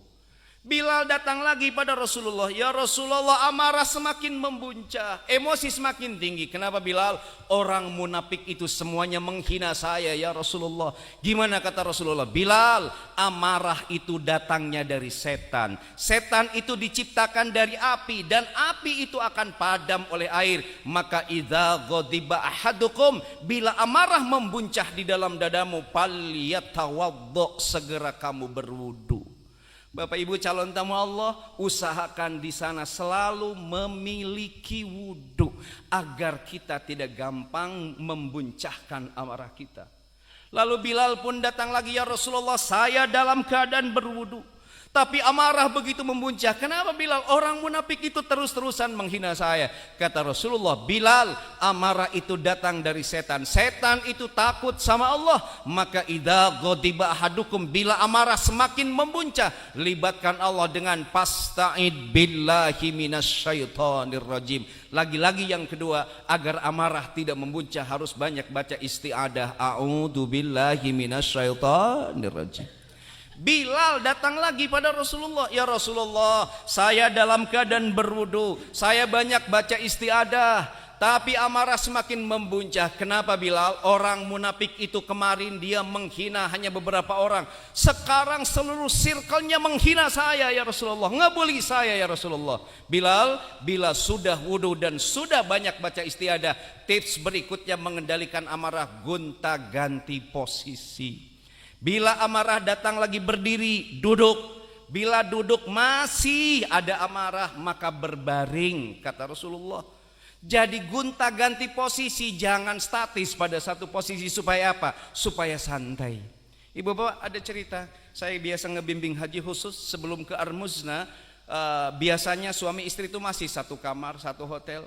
Bilal datang lagi pada Rasulullah, "Ya Rasulullah, amarah semakin membuncah, emosi semakin tinggi." Kenapa Bilal? "Orang munafik itu semuanya menghina saya ya Rasulullah." Gimana kata Rasulullah? "Bilal, amarah itu datangnya dari setan. Setan itu diciptakan dari api dan api itu akan padam oleh air. Maka idza ghadiba ahadukum, bila amarah membuncah di dalam dadamu, falyatawaddo, segera kamu berwudu." Bapak Ibu calon tamu Allah, usahakan di sana selalu memiliki wudhu agar kita tidak gampang membuncahkan amarah kita. Lalu Bilal pun datang lagi, "Ya Rasulullah, saya dalam keadaan berwudhu, tapi amarah begitu membuncah." Kenapa Bilal? "Orang munafik itu terus-terusan menghina saya." Kata Rasulullah, "Bilal, amarah itu datang dari setan. Setan itu takut sama Allah. Maka idza ghadiba ahadukum, bila amarah semakin membuncah, libatkan Allah dengan fasta'id billahi minasyaitonir rajim." Lagi-lagi yang kedua, agar amarah tidak membuncah harus banyak baca isti'adah, a'udzu billahi minasyaitonir rajim. Bilal datang lagi pada Rasulullah, "Ya Rasulullah, saya dalam keadaan berwudu, saya banyak baca istiadah, tapi amarah semakin membuncah." Kenapa Bilal? "Orang munafik itu kemarin dia menghina hanya beberapa orang, sekarang seluruh circle-nya menghina saya ya Rasulullah, ngebully saya ya Rasulullah." Bilal, bila sudah wudu dan sudah banyak baca istiadah, tips berikutnya mengendalikan amarah, gonta-ganti posisi. Bila amarah datang lagi berdiri, duduk. Bila duduk masih ada amarah, maka berbaring, kata Rasulullah. Jadi gonta-ganti posisi, jangan statis pada satu posisi. Supaya apa? Supaya santai. Ibu bapak, ada cerita, saya biasa ngebimbing haji khusus sebelum ke Armuzna. Biasanya suami istri itu masih satu kamar, satu hotel.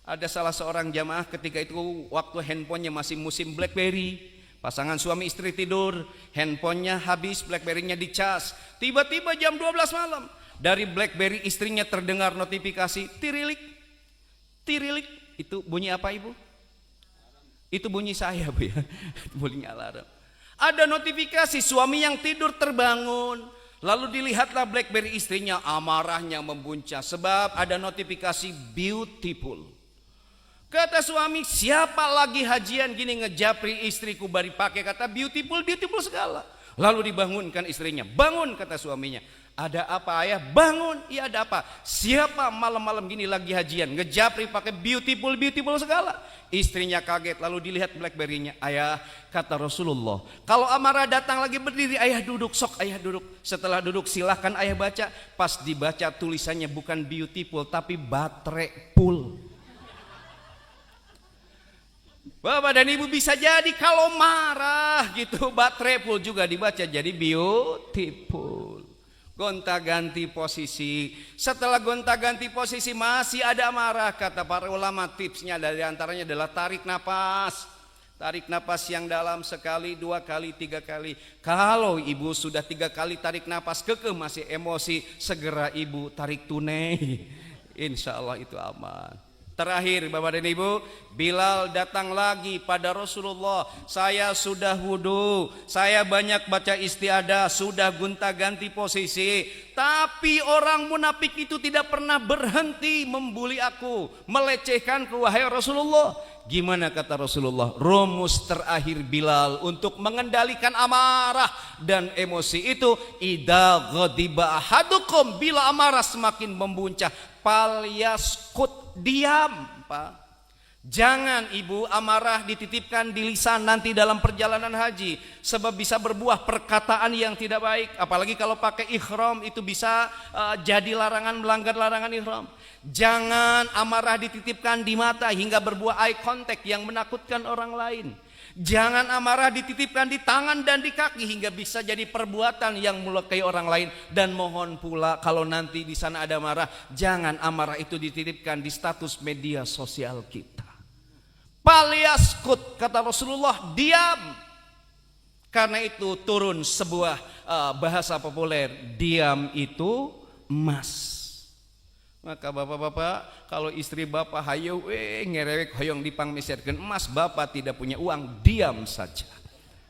Ada salah seorang jamaah ketika itu waktu handphonenya masih musim BlackBerry. Pasangan suami istri tidur, handphonenya habis, BlackBerry-nya dicas. Tiba-tiba jam 12 malam, dari BlackBerry istrinya terdengar notifikasi, tirilik, tirilik. Itu bunyi apa Ibu? Itu bunyi saya Bu ya, bunyi alarm. Ada notifikasi, suami yang tidur terbangun. Lalu dilihatlah BlackBerry istrinya, amarahnya membuncah. Sebab ada notifikasi beautiful. Kata suami, "Siapa lagi hajian gini ngejapri istriku?" Bari pakai kata beautiful, beautiful segala. Lalu dibangunkan istrinya. "Bangun," kata suaminya. "Ada apa ayah?" "Bangun." "Iya ada apa?" "Siapa malam-malam gini lagi hajian ngejapri pakai beautiful, beautiful segala?" Istrinya kaget, lalu dilihat BlackBerry-nya. "Ayah," kata Rasulullah, "kalau amarah datang lagi berdiri, ayah duduk, sok ayah duduk. Setelah duduk silahkan ayah baca." Pas dibaca tulisannya bukan beautiful tapi baterai full. Bapak dan Ibu, bisa jadi kalau marah gitu baterai full juga dibaca jadi beautiful. Gonta-ganti posisi. Setelah gonta-ganti posisi masih ada amarah, kata para ulama tipsnya dari antaranya adalah tarik napas. Tarik napas yang dalam sekali, 2 kali, 3 kali. Kalau Ibu sudah 3 kali tarik napas kekeh masih emosi, segera Ibu tarik tunai. Insya Allah itu aman. Terakhir Bapak dan Ibu, Bilal datang lagi pada Rasulullah. "Saya sudah wudu, saya banyak baca istiadah, sudah gonta-ganti posisi. Tapi orang munafik itu tidak pernah berhenti membuli aku, melecehkanku wahai Rasulullah." Gimana kata Rasulullah? Rumus terakhir Bilal untuk mengendalikan amarah dan emosi itu, idza ghadiba ahadukum, bila amarah semakin membuncah, falyaskut, diam, Pak. Jangan Ibu amarah dititipkan di lisan nanti dalam perjalanan haji, sebab bisa berbuah perkataan yang tidak baik. Apalagi kalau pakai ihram itu bisa jadi larangan, melanggar larangan ihram. Jangan amarah dititipkan di mata hingga berbuah eye contact yang menakutkan orang lain. Jangan amarah dititipkan di tangan dan di kaki hingga bisa jadi perbuatan yang melukai orang lain. Dan mohon pula kalau nanti di sana ada marah, jangan amarah itu dititipkan di status media sosial kita. Falyaskut, kata Rasulullah, diam. Karena itu turun sebuah bahasa populer, diam itu emas. Maka bapak-bapak, kalau istri bapak hayo ngerewek hoyong dipang meserkeun emas, bapak tidak punya uang, diam saja.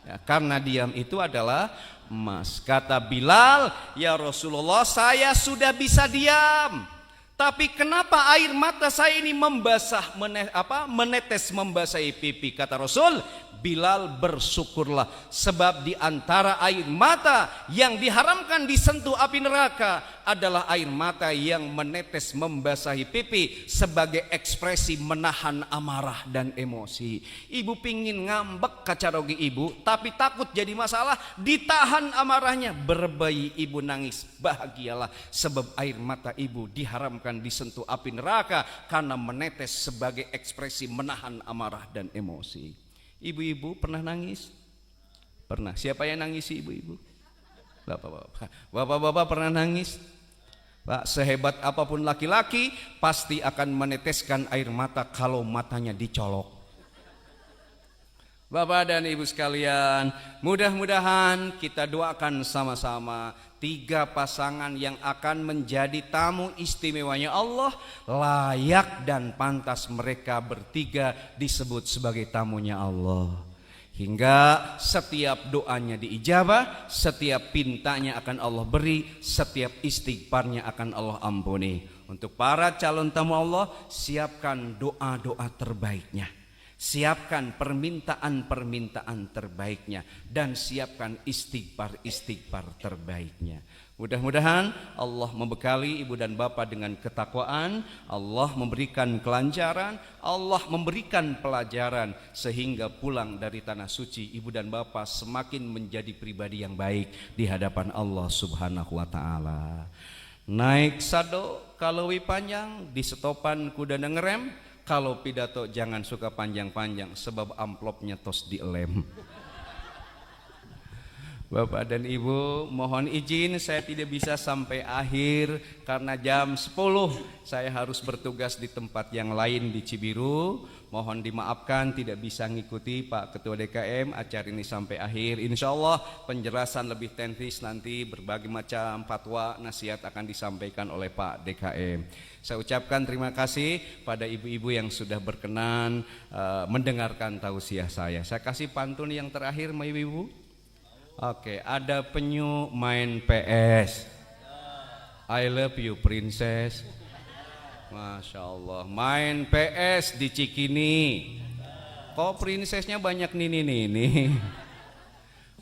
Ya, karena diam itu adalah emas. Kata Bilal, ya Rasulullah, saya sudah bisa diam, tapi kenapa air mata saya ini menetes membasahi pipi? Kata Rasul, Bilal, bersyukurlah, sebab di antara air mata yang diharamkan disentuh api neraka adalah air mata yang menetes membasahi pipi sebagai ekspresi menahan amarah dan emosi. Ibu pingin ngambek kacarogi ibu, tapi takut jadi masalah, ditahan amarahnya. Berbayi ibu nangis, bahagialah, sebab air mata ibu diharamkan disentuh api neraka karena menetes sebagai ekspresi menahan amarah dan emosi. Ibu-ibu pernah nangis? Pernah. Siapa yang nangis ibu-ibu? Bapak-bapak. Bapak-bapak pernah nangis? Pak, sehebat apapun laki-laki pasti akan meneteskan air mata kalau matanya dicolok. Bapak dan ibu sekalian, mudah-mudahan kita doakan sama-sama 3 pasangan yang akan menjadi tamu istimewanya Allah, layak dan pantas mereka bertiga disebut sebagai tamunya Allah. Hingga setiap doanya diijabah, setiap pintanya akan Allah beri, setiap istighfarnya akan Allah ampuni. Untuk para calon tamu Allah, siapkan doa-doa terbaiknya, siapkan permintaan-permintaan terbaiknya, dan siapkan istighfar-istighfar terbaiknya. Mudah-mudahan Allah membekali ibu dan bapak dengan ketakwaan, Allah memberikan kelancaran, Allah memberikan pelajaran, sehingga pulang dari tanah suci ibu dan bapak semakin menjadi pribadi yang baik di hadapan Allah Subhanahu wa ta'ala. Naik sado kalau panjang, di setopan kuda ngerem. Kalau pidato jangan suka panjang-panjang, sebab amplopnya tos dielem. Bapak dan Ibu, mohon izin saya tidak bisa sampai akhir karena jam 10 saya harus bertugas di tempat yang lain di Cibiru. Mohon dimaafkan tidak bisa ngikuti Pak Ketua DKM acara ini sampai akhir. Insya Allah penjelasan lebih teknis nanti, berbagai macam fatwa nasihat akan disampaikan oleh Pak DKM. Saya ucapkan terima kasih pada ibu-ibu yang sudah berkenan mendengarkan tausiah saya. Saya kasih pantun yang terakhir, ma ibu-ibu. Oke, ada penyu main PS. I love you princess. Masya Allah, main PS di Cikini. Kok prinsesnya banyak nini-nini?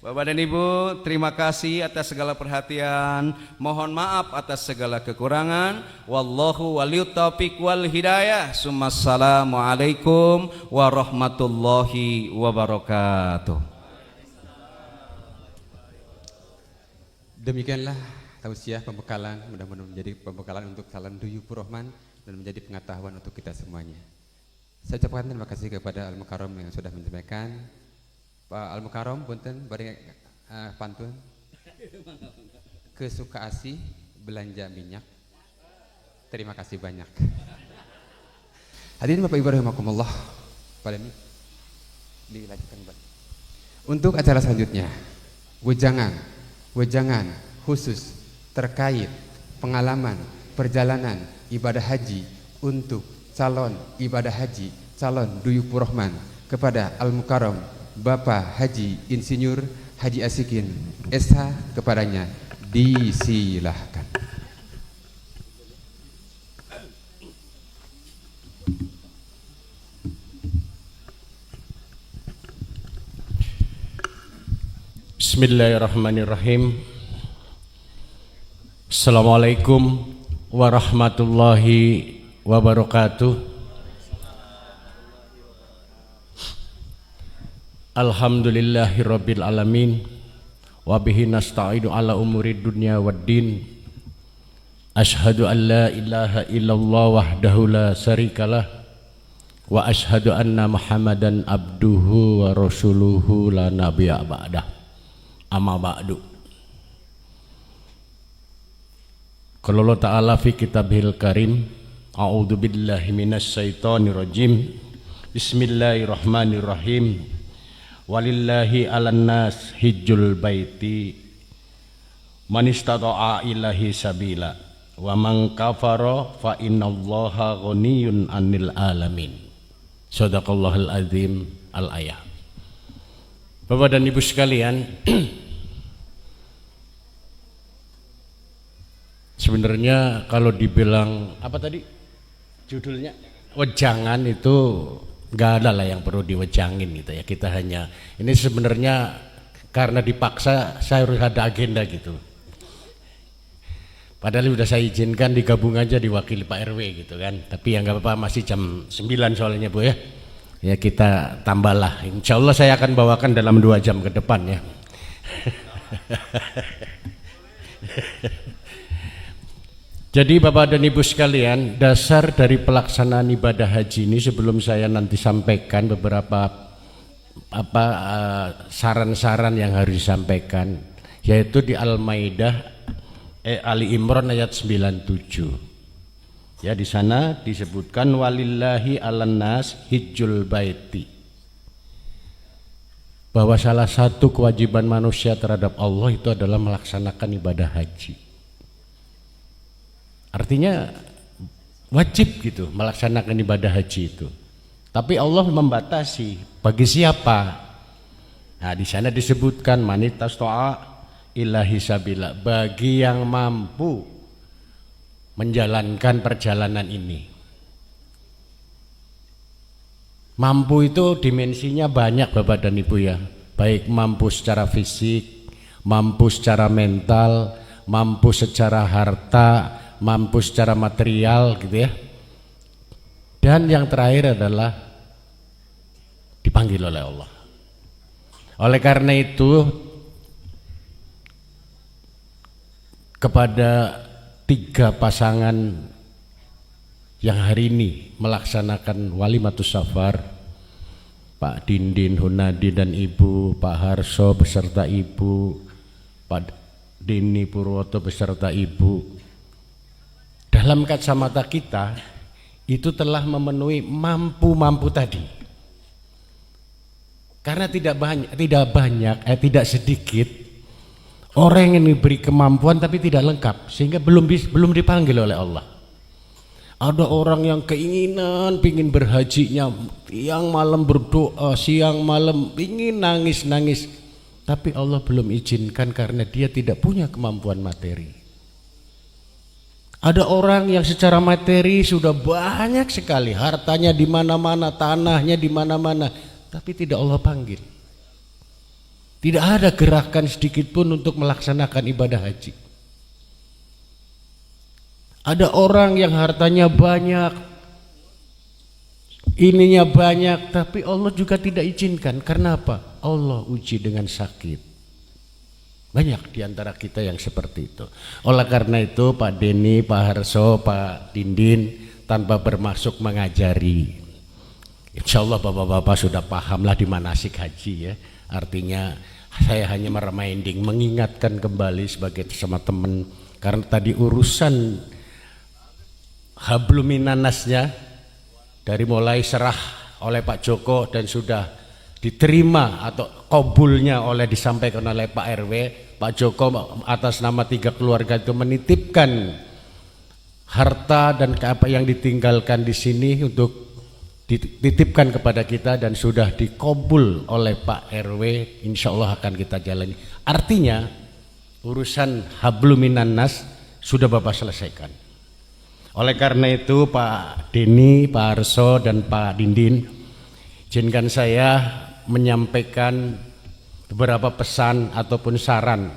Bapak dan Ibu, terima kasih atas segala perhatian. Mohon maaf atas segala kekurangan. Wallahu waliyut taufiq wal hidayah. Assalamualaikum warahmatullahi wabarakatuh. Demikianlah tausiah pembekalan, mudah-mudahan menjadi pembekalan untuk calon Duyufur Rahman dan menjadi pengetahuan untuk kita semuanya. Saya ucapkan terima kasih kepada Al-Mukarram yang sudah menyampaikan. Pak Al-Mukarram, punten bari pantun. Kesuka asih belanja minyak. Terima kasih banyak. Hadirin Bapak Ibu rahimakumullah. Pada ini dilanjutkan Pak. Untuk acara selanjutnya, wejangan khusus terkait pengalaman perjalanan ibadah haji untuk calon ibadah haji calon Duyufur Rahman kepada Al-Mukarram Bapak Haji Insinyur Haji Asikin SH, kepadanya disilahkan. Bismillahirrahmanirrahim. Assalamualaikum warahmatullahi wabarakatuh. Alhamdulillahirabbil alamin wa bihi nasta'inu ala umuri dunya waddin. Asyhadu an la ilaha illallah wahdahu la syarikalah wa asyhadu anna Muhammadan abduhu wa rasuluhu la nabiyya ba'dah. Amma ba'du. Qala Allah Ta'ala fi kitabihil karim, a'udzu billahi minasy syaithanir rajim. Bismillahirrahmanirrahim. Walillahi 'alan nas hijjul baiti man istata'a ilahi sabila wa man kafara fa innallaha ghaniyun 'anil alamin. Shadaqallahul azim al-ayah. Bapak dan Ibu sekalian, sebenarnya kalau dibilang apa tadi judulnya wejangan itu nggak ada lah yang perlu diwejangin gitu ya. Kita hanya ini sebenarnya karena dipaksa saya harus ada agenda gitu. Padahal udah saya izinkan digabung aja diwakili Pak RW gitu kan. Tapi ya nggak apa-apa, masih jam 9 soalnya Bu ya. Ya kita tambahlah. Insya Allah saya akan bawakan dalam 2 jam ke depan ya. Jadi Bapak dan Ibu sekalian, dasar dari pelaksanaan ibadah haji ini sebelum saya nanti sampaikan beberapa saran-saran yang harus disampaikan, yaitu di Al-Maidah Ali Imran ayat 97. Ya, di sana disebutkan walillahi 'alan nas hijjul baiti. Bahwa salah satu kewajiban manusia terhadap Allah itu adalah melaksanakan ibadah haji. Artinya wajib gitu melaksanakan ibadah haji itu. Tapi Allah membatasi bagi siapa? Nah, di sana disebutkan manitasta'a ilahi sabila, bagi yang mampu menjalankan perjalanan ini. Mampu itu dimensinya banyak Bapak dan Ibu ya. Baik mampu secara fisik, mampu secara mental, mampu secara harta, mampu secara material gitu ya. Dan yang terakhir adalah dipanggil oleh Allah. Oleh karena itu kepada 3 pasangan yang hari ini melaksanakan walimatus safar, Pak Dindin Hunadi dan Ibu, Pak Harso beserta Ibu, Pak Dini Purwoto beserta Ibu, dalam kacamata kita itu telah memenuhi mampu-mampu tadi. Karena tidak sedikit orang yang diberi kemampuan tapi tidak lengkap sehingga belum dipanggil oleh Allah. Ada orang yang keinginan pingin berhajinya, siang malam berdoa, siang malam ingin nangis-nangis, tapi Allah belum izinkan karena dia tidak punya kemampuan materi. Ada orang yang secara materi sudah banyak sekali, hartanya di mana-mana, tanahnya di mana-mana, tapi tidak Allah panggil. Tidak ada gerakan sedikit pun untuk melaksanakan ibadah haji. Ada orang yang hartanya banyak, ininya banyak, tapi Allah juga tidak izinkan. Karena apa? Allah uji dengan sakit. Banyak diantara kita yang seperti itu. Oleh karena itu Pak Deni, Pak Harso, Pak Dindin tanpa bermaksud mengajari. Insya Allah bapak-bapak sudah pahamlah di manasik haji ya. Artinya saya hanya mereminding, mengingatkan kembali sebagai sama teman. Karena tadi urusan habluminanasnya dari mulai serah oleh Pak Joko dan sudah diterima atau kabulnya oleh disampaikan oleh Pak RW, Pak Joko atas nama 3 keluarga itu menitipkan harta dan apa yang ditinggalkan di sini untuk dititipkan kepada kita dan sudah dikabul oleh Pak RW, insya Allah akan kita jalani. Artinya urusan habluminannas sudah Bapak selesaikan. Oleh karena itu Pak Deni, Pak Harso dan Pak Dindin, izinkan saya menyampaikan beberapa pesan ataupun saran.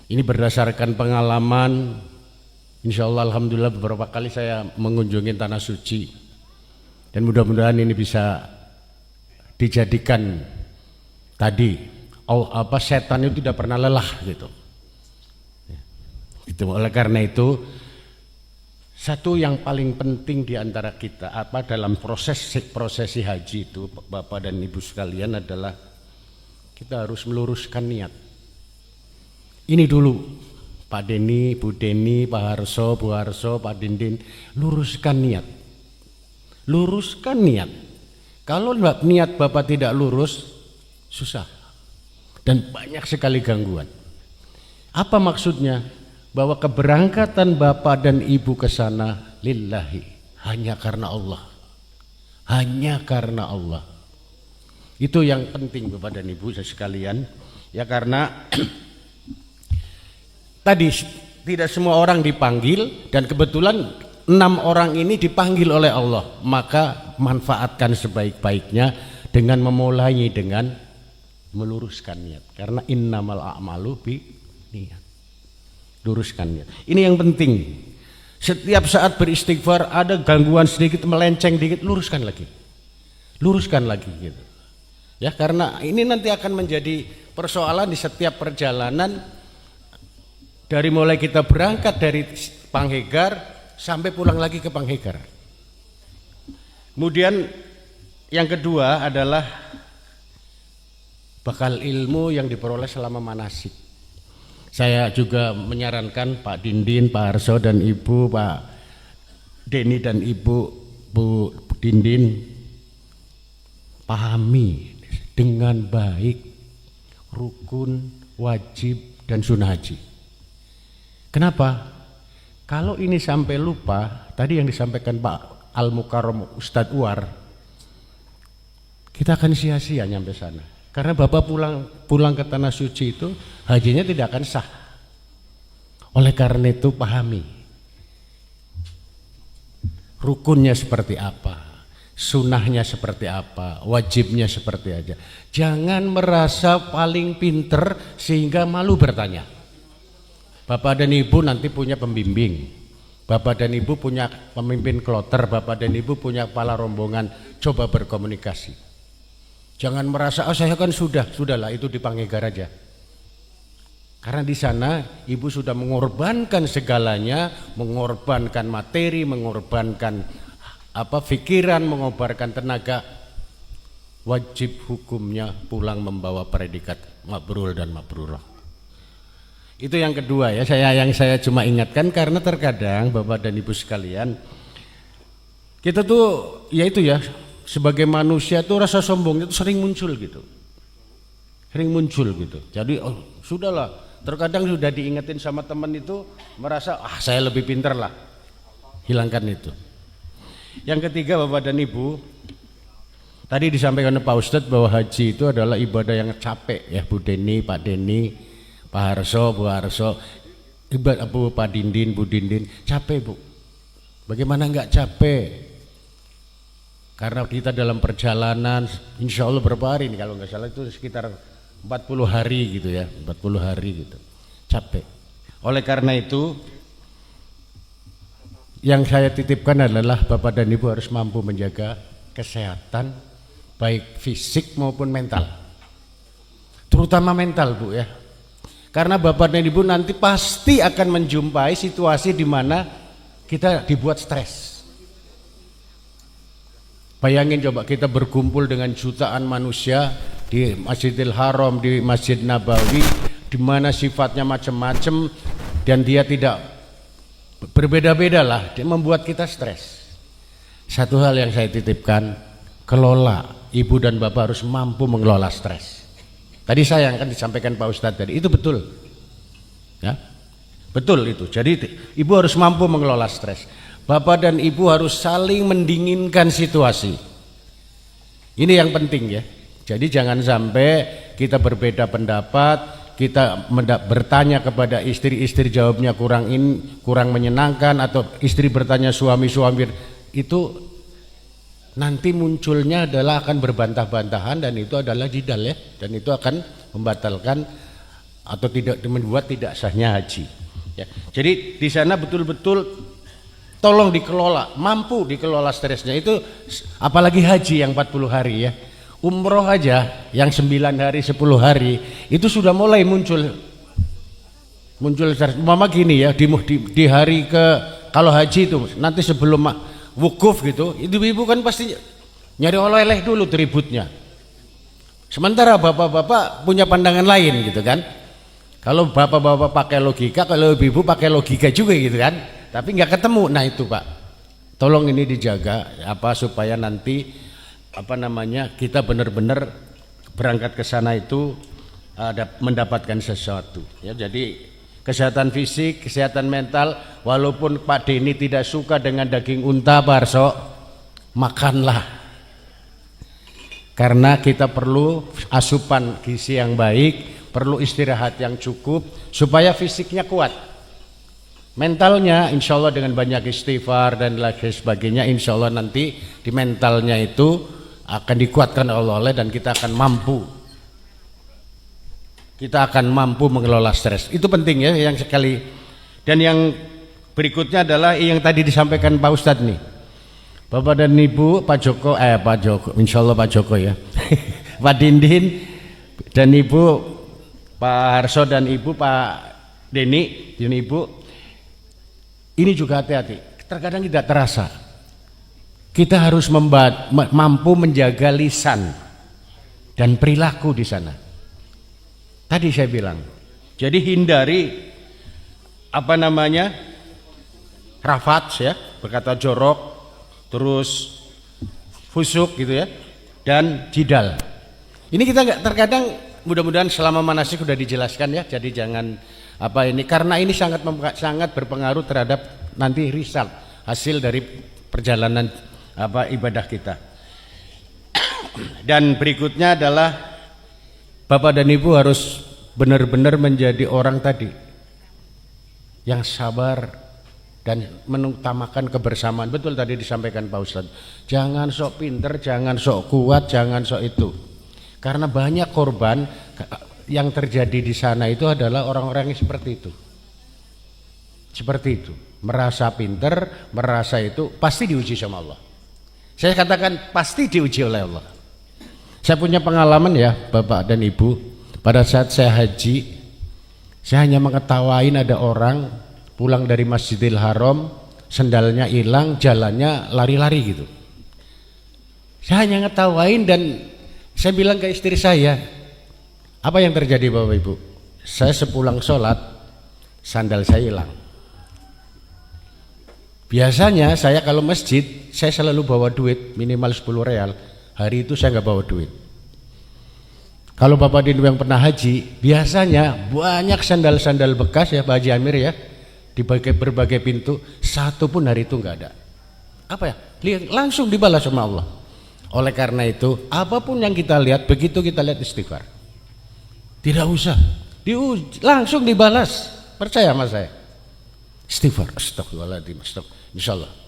Ini berdasarkan pengalaman. Insya Allah alhamdulillah beberapa kali saya mengunjungi tanah suci dan mudah-mudahan ini bisa dijadikan tadi setan itu tidak pernah lelah gitu. Oleh karena itu satu yang paling penting di antara kita dalam prosesi haji itu Bapak dan Ibu sekalian adalah kita harus meluruskan niat. Ini dulu Pak Deni, Bu Deni, Pak Harso, Bu Harso, Pak Dindin, luruskan niat. Luruskan niat. Kalau niat Bapak tidak lurus, susah dan banyak sekali gangguan. Apa maksudnya? Bahwa keberangkatan bapak dan ibu ke sana lillahi, hanya karena Allah. Hanya karena Allah. Itu yang penting Bapak dan Ibu sekalian. Ya, karena tadi tidak semua orang dipanggil, dan kebetulan 6 orang ini dipanggil oleh Allah. Maka manfaatkan sebaik-baiknya dengan memulai dengan meluruskan niat. Karena innamal a'malu bi niat. Luruskan niat. Ini yang penting. Setiap saat beristighfar ada gangguan sedikit, melenceng dikit, luruskan lagi. Luruskan lagi gitu. Ya, karena ini nanti akan menjadi persoalan di setiap perjalanan, dari mulai kita berangkat dari Panghegar sampai pulang lagi ke Panghegar. Kemudian yang kedua adalah bekal ilmu yang diperoleh selama manasik. Saya juga menyarankan Pak Dindin, Pak Harso dan Ibu, Pak Denny dan Ibu, Bu Dindin, pahami dengan baik rukun, wajib, dan sunnah haji. Kenapa? Kalau ini sampai lupa, tadi yang disampaikan Pak Al-Mukarram Ustadz Uwar, kita akan sia-sia nyampe sana. Karena Bapak pulang ke Tanah Suci itu hajinya tidak akan sah. Oleh karena itu pahami rukunnya seperti apa, sunnahnya seperti apa, wajibnya seperti aja. Jangan merasa paling pinter sehingga malu bertanya. Bapak dan Ibu nanti punya pembimbing, Bapak dan Ibu punya pemimpin kloter, Bapak dan Ibu punya kepala rombongan. Coba berkomunikasi. Jangan merasa saya kan sudahlah itu di Panghegar aja. Karena di sana Ibu sudah mengorbankan segalanya, mengorbankan materi, mengorbankan pikiran, mengorbankan tenaga. Wajib hukumnya pulang membawa predikat mabrur dan mabrurah. Itu yang kedua ya, yang saya cuma ingatkan, karena terkadang Bapak dan Ibu sekalian, kita tuh ya itu ya, sebagai manusia tuh rasa sombong itu sering muncul gitu. Sering muncul gitu. Jadi sudahlah, terkadang sudah diingetin sama teman itu merasa saya lebih pinter lah. Hilangkan itu. Yang ketiga Bapak dan Ibu, tadi disampaikan oleh Pak Ustadz bahwa haji itu adalah ibadah yang capek ya, Bu Denny, Pak Denny, Pak Harso, Bu Harso, Pak Dindin, Bu Dindin, capek Bu. Bagaimana enggak capek? Karena kita dalam perjalanan, insya Allah berapa hari ini, kalau nggak salah itu sekitar 40 hari gitu ya, 40 hari gitu, capek. Oleh karena itu, yang saya titipkan adalah Bapak dan Ibu harus mampu menjaga kesehatan, baik fisik maupun mental. Terutama mental Bu ya. Karena Bapak dan Ibu nanti pasti akan menjumpai situasi di mana kita dibuat stres. Bayangin coba kita berkumpul dengan jutaan manusia di Masjidil Haram, di Masjid Nabawi, di mana sifatnya macam-macam dan dia tidak berbeda-beda lah, dia membuat kita stres. Satu hal yang saya titipkan, kelola, Ibu dan Bapak harus mampu mengelola stres. Tadi saya yang kan disampaikan Pak Ustadz tadi, itu betul ya, betul itu. Jadi Ibu harus mampu mengelola stres. Bapak dan Ibu harus saling mendinginkan situasi. Ini yang penting ya. Jadi jangan sampai kita berbeda pendapat, kita bertanya kepada istri, jawabnya kurang menyenangkan, atau istri bertanya suami, itu nanti munculnya adalah akan berbantah-bantahan, dan itu adalah jidal ya, dan itu akan membatalkan atau tidak membuat tidak sahnya haji. Ya. Jadi di sana betul-betul tolong dikelola, mampu dikelola stresnya itu, apalagi haji yang 40 hari ya. Umroh aja yang 9 hari, 10 hari itu sudah mulai muncul stres. Mama gini ya, di hari kalau haji itu nanti sebelum wukuf gitu, ibu-ibu kan pasti nyari oleh-oleh dulu tributnya. Sementara bapak-bapak punya pandangan lain gitu kan. Kalau bapak-bapak pakai logika, kalau ibu-ibu pakai logika juga gitu kan. Tapi nggak ketemu. Nah itu Pak, tolong ini dijaga supaya nanti kita benar-benar berangkat ke sana itu mendapatkan sesuatu ya. Jadi kesehatan fisik, kesehatan mental. Walaupun Pak Denny tidak suka dengan daging unta Pak Harso, makanlah, karena kita perlu asupan gizi yang baik, perlu istirahat yang cukup supaya fisiknya kuat. Mentalnya insya Allah dengan banyak istighfar dan lain sebagainya, insya Allah nanti di mentalnya itu akan dikuatkan oleh dan kita akan mampu mengelola stres. Itu penting ya, yang sekali. Dan yang berikutnya adalah yang tadi disampaikan Pak Ustadz nih, Bapak dan Ibu, Pak Joko, insya Allah Pak Joko ya, Pak Dindin dan Ibu, Pak Harso dan Ibu, Pak Denny dan Ibu, ini juga hati-hati. Terkadang tidak terasa. Kita harus mampu menjaga lisan dan perilaku di sana. Tadi saya bilang, jadi hindari rafat ya, berkata jorok, terus fusuk gitu ya, dan jidal. Ini kita nggak, terkadang mudah-mudahan selama manasik sudah dijelaskan ya, jadi jangan karena ini sangat berpengaruh terhadap nanti result hasil dari perjalanan ibadah kita. Dan berikutnya adalah Bapak dan Ibu harus benar-benar menjadi orang tadi yang sabar dan mengutamakan kebersamaan. Betul tadi disampaikan Pak Ustadz, jangan sok pinter, jangan sok kuat, jangan sok itu, karena banyak korban yang terjadi di sana itu adalah orang-orang yang seperti itu, merasa pinter, merasa itu, pasti diuji sama Allah. Saya katakan pasti diuji oleh Allah. Saya punya pengalaman ya Bapak dan Ibu, pada saat saya haji, saya hanya mengetawain ada orang pulang dari Masjidil Haram, sendalnya hilang, jalannya lari-lari gitu. Saya hanya ngetawain dan saya bilang ke istri saya, apa yang terjadi Bapak Ibu? Saya sepulang sholat, sandal saya hilang. Biasanya saya kalau masjid, saya selalu bawa duit minimal 10 real. Hari itu saya nggak bawa duit. Kalau Bapak Dindu yang pernah haji, biasanya banyak sandal-sandal bekas ya Pak Haji Amir ya, di berbagai pintu, satu pun hari itu nggak ada. Apa ya? Langsung dibalas sama Allah. Oleh karena itu, apapun yang kita lihat, begitu kita lihat istighfar. Tidak usah, langsung dibalas. Percaya sama saya. Istighfar, astagfirullahaladzim, insyaallah.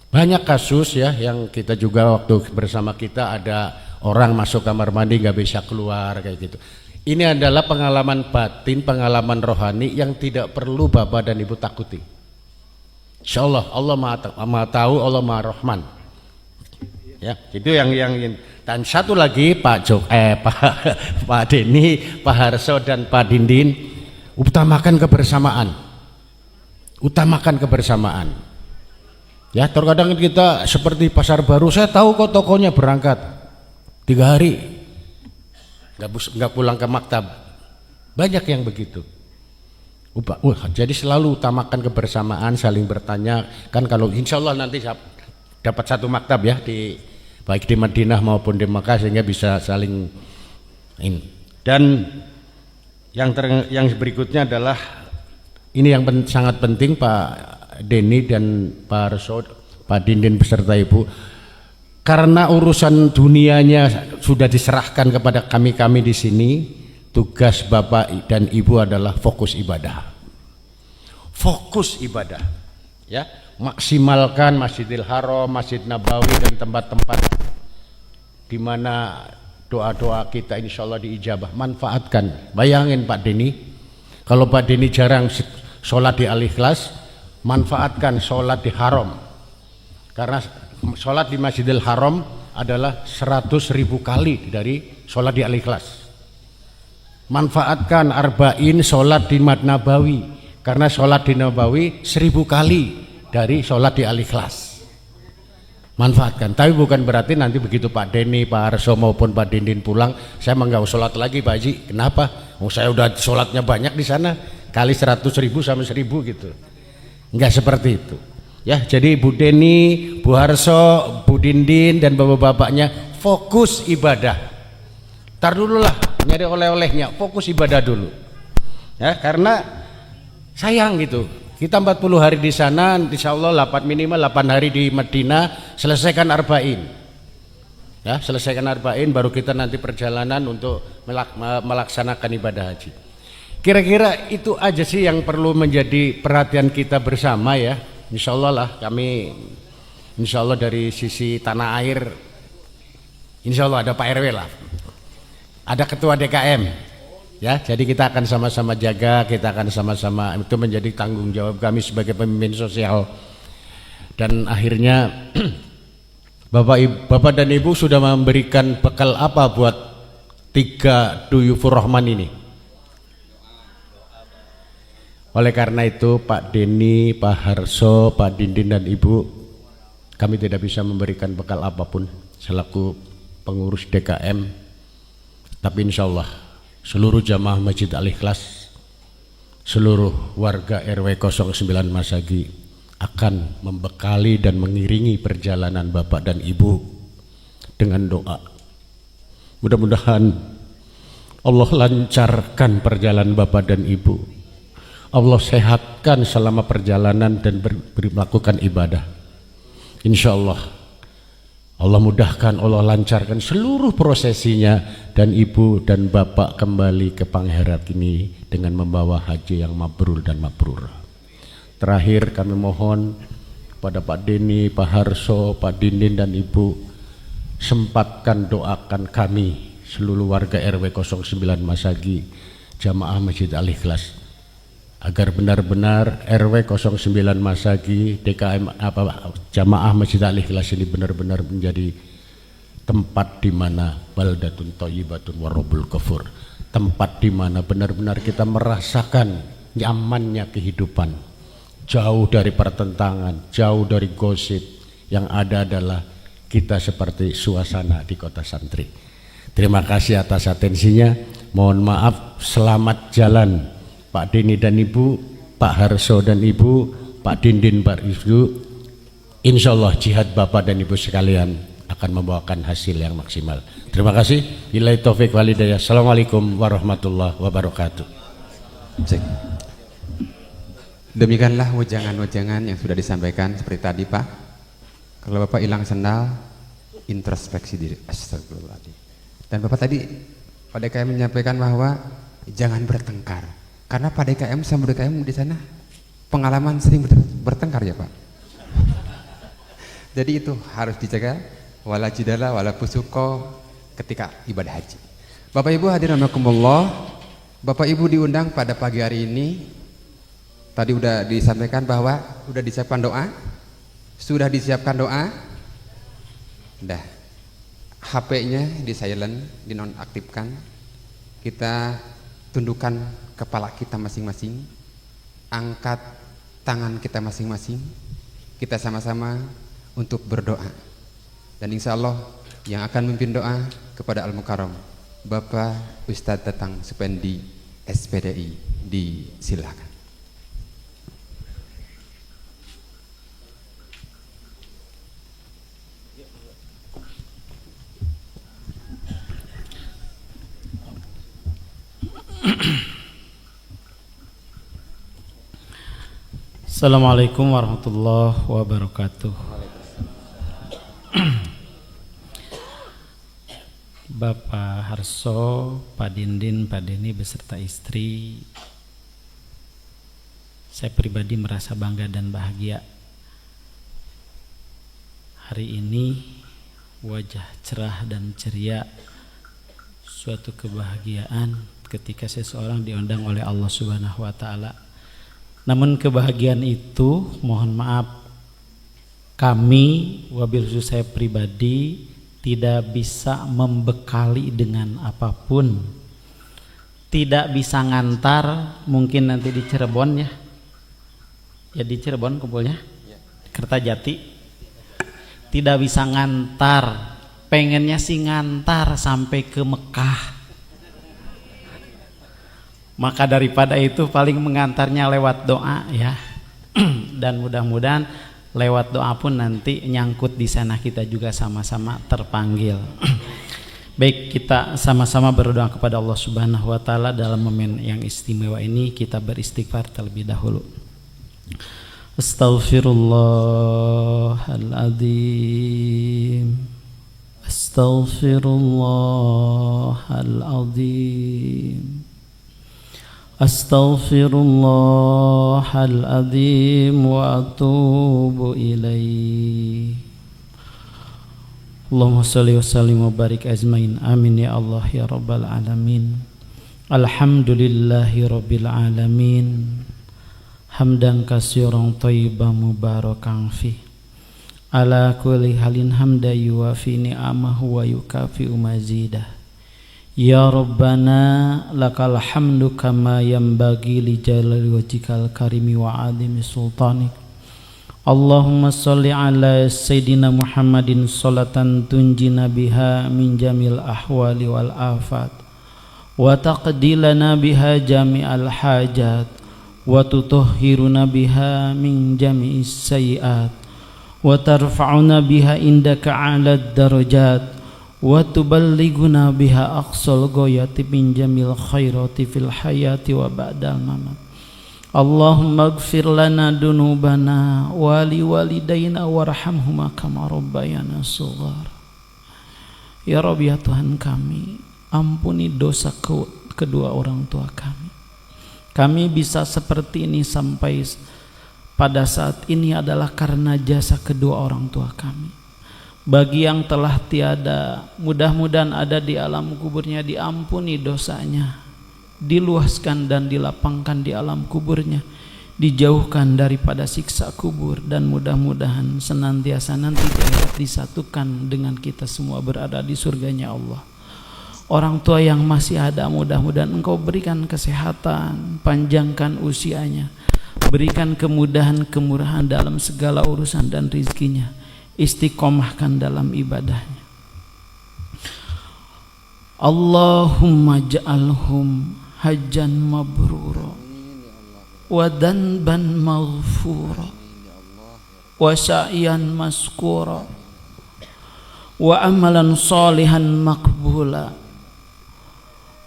Banyak kasus ya yang kita juga waktu bersama kita ada orang masuk kamar mandi nggak bisa keluar kayak gitu. Ini adalah pengalaman batin, pengalaman rohani yang tidak perlu Bapak dan Ibu takuti. Insyaallah Allah Maha tahu, Allah Maha Rahman. Ya, itu yang dan satu lagi Pak Denny, Pak Harso dan Pak Dindin, utamakan kebersamaan. Utamakan kebersamaan. Ya, terkadang kita seperti pasar baru, saya tahu kok tokonya berangkat 3 hari nggak pulang ke maktab. Banyak yang begitu. Jadi selalu utamakan kebersamaan, saling bertanya. Kan kalau insya Allah nanti dapat satu maktab ya, baik di Madinah maupun di Makkah, sehingga bisa saling ini. Dan yang berikutnya adalah ini yang sangat penting Pak Denny dan Pak Harso, Pak Dindin beserta Ibu, karena urusan dunianya sudah diserahkan kepada kami di sini. Tugas Bapak dan Ibu adalah fokus ibadah. Fokus ibadah. Ya, maksimalkan Masjidil Haram, Masjid Nabawi dan tempat-tempat di mana doa-doa kita insya Allah diijabah. Manfaatkan. Bayangin Pak Denny, kalau Pak Denny jarang sholat di Al-Ikhlas, manfaatkan sholat di Haram, karena sholat di Masjidil Haram adalah 100.000 kali dari sholat di Al-Ikhlas. Manfaatkan arba'in sholat di Masjid Nabawi, karena sholat di Nabawi 1000 kali dari sholat di Al-Ikhlas. Manfaatkan, tapi bukan berarti nanti begitu Pak Denny, Pak Harso maupun Pak Dindin pulang, saya nggak sholat lagi Pak Haji. Kenapa? Saya udah sholatnya banyak di sana, kali 100.000 sama 1000 gitu. Enggak seperti itu ya. Jadi Bu Denny, Bu Harso, Bu Dindin dan bapak-bapaknya fokus ibadah. Tar dulu lah nyari oleh-olehnya, fokus ibadah dulu ya, karena Sayang gitu. Kita 40 hari di sana, insya Allah minimal 8 hari di Madinah, selesaikan arba'in. Ya, selesaikan arba'in baru kita nanti perjalanan untuk melaksanakan ibadah haji. Kira-kira itu aja sih yang perlu menjadi perhatian kita bersama ya. Insya Allah lah kami, insya Allah dari sisi tanah air, insya Allah ada Pak RW lah, ada Ketua DKM ya. Jadi kita akan sama-sama jaga, kita akan sama-sama, itu menjadi tanggung jawab kami sebagai pemimpin sosial. Dan akhirnya Bapak dan Ibu sudah memberikan bekal apa buat 3 Duyufur Rahman ini? Oleh karena itu Pak Denny, Pak Harso, Pak Dindin dan Ibu, kami tidak bisa memberikan bekal apapun selaku pengurus DKM, tapi insya Allah seluruh jamaah Masjid Al-Ikhlas, seluruh warga RW 09 Masagi akan membekali dan mengiringi perjalanan Bapak dan Ibu dengan doa. Mudah-mudahan Allah lancarkan perjalanan Bapak dan Ibu, Allah sehatkan selama perjalanan dan melakukan ibadah. Insya Allah Allah mudahkan, Allah lancarkan seluruh prosesinya, dan ibu dan bapak kembali ke Pangherat ini dengan membawa haji yang mabrur dan mabrur. Terakhir kami mohon pada Pak Denny, Pak Harso, Pak Dindin dan Ibu, sempatkan doakan kami seluruh warga RW 09 Masagi, jamaah Masjid Al-Ikhlas, agar benar-benar RW 09 Masagi, DKM jamaah Masjid Al-Ikhlas ini benar-benar menjadi tempat di mana baldatun thayyibatun warabul ghafur, tempat di mana benar-benar kita merasakan nyamannya kehidupan, jauh dari pertentangan, jauh dari gosip. Yang ada adalah kita seperti suasana di kota santri. Terima kasih atas atensinya. Mohon maaf, selamat jalan Pak Denny dan Ibu, Pak Harso dan Ibu, Pak Dindin, Pak Ibu. Insya Allah jihad Bapak dan Ibu sekalian akan membawakan hasil yang maksimal. Terima kasih. Billahi taufik wal hidayah. Assalamualaikum warahmatullahi wabarakatuh. Cek. Demikianlah wejangan-wejangan yang sudah disampaikan seperti tadi Pak. Kalau Bapak hilang sendal, introspeksi diri. Astagfirullahaladzim. Dan Bapak tadi Pak DKM menyampaikan bahwa jangan bertengkar. Karena Pak DKM sama DKM di sana pengalaman sering bertengkar ya Pak. Jadi itu harus dijaga, wala jidala wala fusuko ketika ibadah haji. Bapak Ibu hadirin rahimakumullah, Bapak Ibu diundang pada pagi hari ini. Tadi sudah disampaikan bahwa sudah disiapkan doa. Sudah disiapkan doa. Dah. HP-nya di silent, dinonaktifkan. Kita tundukkan kepala kita masing-masing, angkat tangan kita masing-masing, kita sama-sama untuk berdoa. Dan insya Allah yang akan memimpin doa kepada Al-Mukarram Bapak Ustadz Tatang Supendi SPDI, disilakan. Assalamualaikum warahmatullahi wabarakatuh. Bapak Harso, Pak Dindin, Pak Denny beserta istri, saya pribadi merasa bangga dan bahagia. Hari ini wajah cerah dan ceria, suatu kebahagiaan ketika seseorang diundang oleh Allah Subhanahu wa Ta'ala. Namun kebahagiaan itu, mohon maaf, kami wabil khusus saya pribadi tidak bisa membekali dengan apapun. Tidak bisa ngantar, mungkin nanti di Cirebon ya. Ya di Cirebon kumpulnya, Kertajati. Tidak bisa ngantar, pengennya sih ngantar sampai ke Mekah. Maka daripada itu paling mengantarnya lewat doa ya. Dan mudah-mudahan lewat doa pun nanti nyangkut di sana kita juga sama-sama terpanggil. Baik, kita sama-sama berdoa kepada Allah Subhanahu wa taala dalam momen yang istimewa ini. Kita beristighfar terlebih dahulu. Astaghfirullahaladzim, astaghfirullahaladzim, astaghfirullahaladzim wa atubu ilaih. Allahumma salli wa sallim wa barik ajmain. Amin ya Allah ya rabbal alamin. Alhamdulillahi rabbil alamin. Hamdan katsiran thayyiban mubarakan fi. Ala kulli halin hamda yuwafi ni'amahu wa yukafi'u mazidah. Ya Rabbana lakal hamdu kama yanbaghi li jalali wajhikal karimi wa azimi sultanik. Allahumma salli ala Sayyidina Muhammadin salatan tunjina biha min jamil ahwali wal afat wa taqdilana biha jami'al hajat wa tutahhiruna biha min jami'is sayyiat wa tarfa'una biha indaka 'alad darajat wa tuballighuna biha aqsal ghayati min jamil khairati fil hayati wa ba'dal mamat. Allahumma ighfir lana dunubana wali walidayna warhamhuma kama rabbayana shaghar. Ya Rabb ya Tuhan kami, ampuni dosa kedua orang tua kami. Kami bisa seperti ini sampai pada saat ini adalah karena jasa kedua orang tua kami. Bagi yang telah tiada, mudah-mudahan ada di alam kuburnya, diampuni dosanya, diluaskan dan dilapangkan di alam kuburnya, dijauhkan daripada siksa kubur, dan mudah-mudahan senantiasa nanti di akhirat disatukan dengan kita semua berada di surganya Allah. Orang tua yang masih ada, mudah-mudahan Engkau berikan kesehatan, panjangkan usianya, berikan kemudahan kemurahan dalam segala urusan dan rizkinya, istiqomahkan dalam ibadahnya. Allahumma ja'alhum hajjan mabrura wa dhanban maghfura wa sa'yan maskura wa amalan salihan maqbula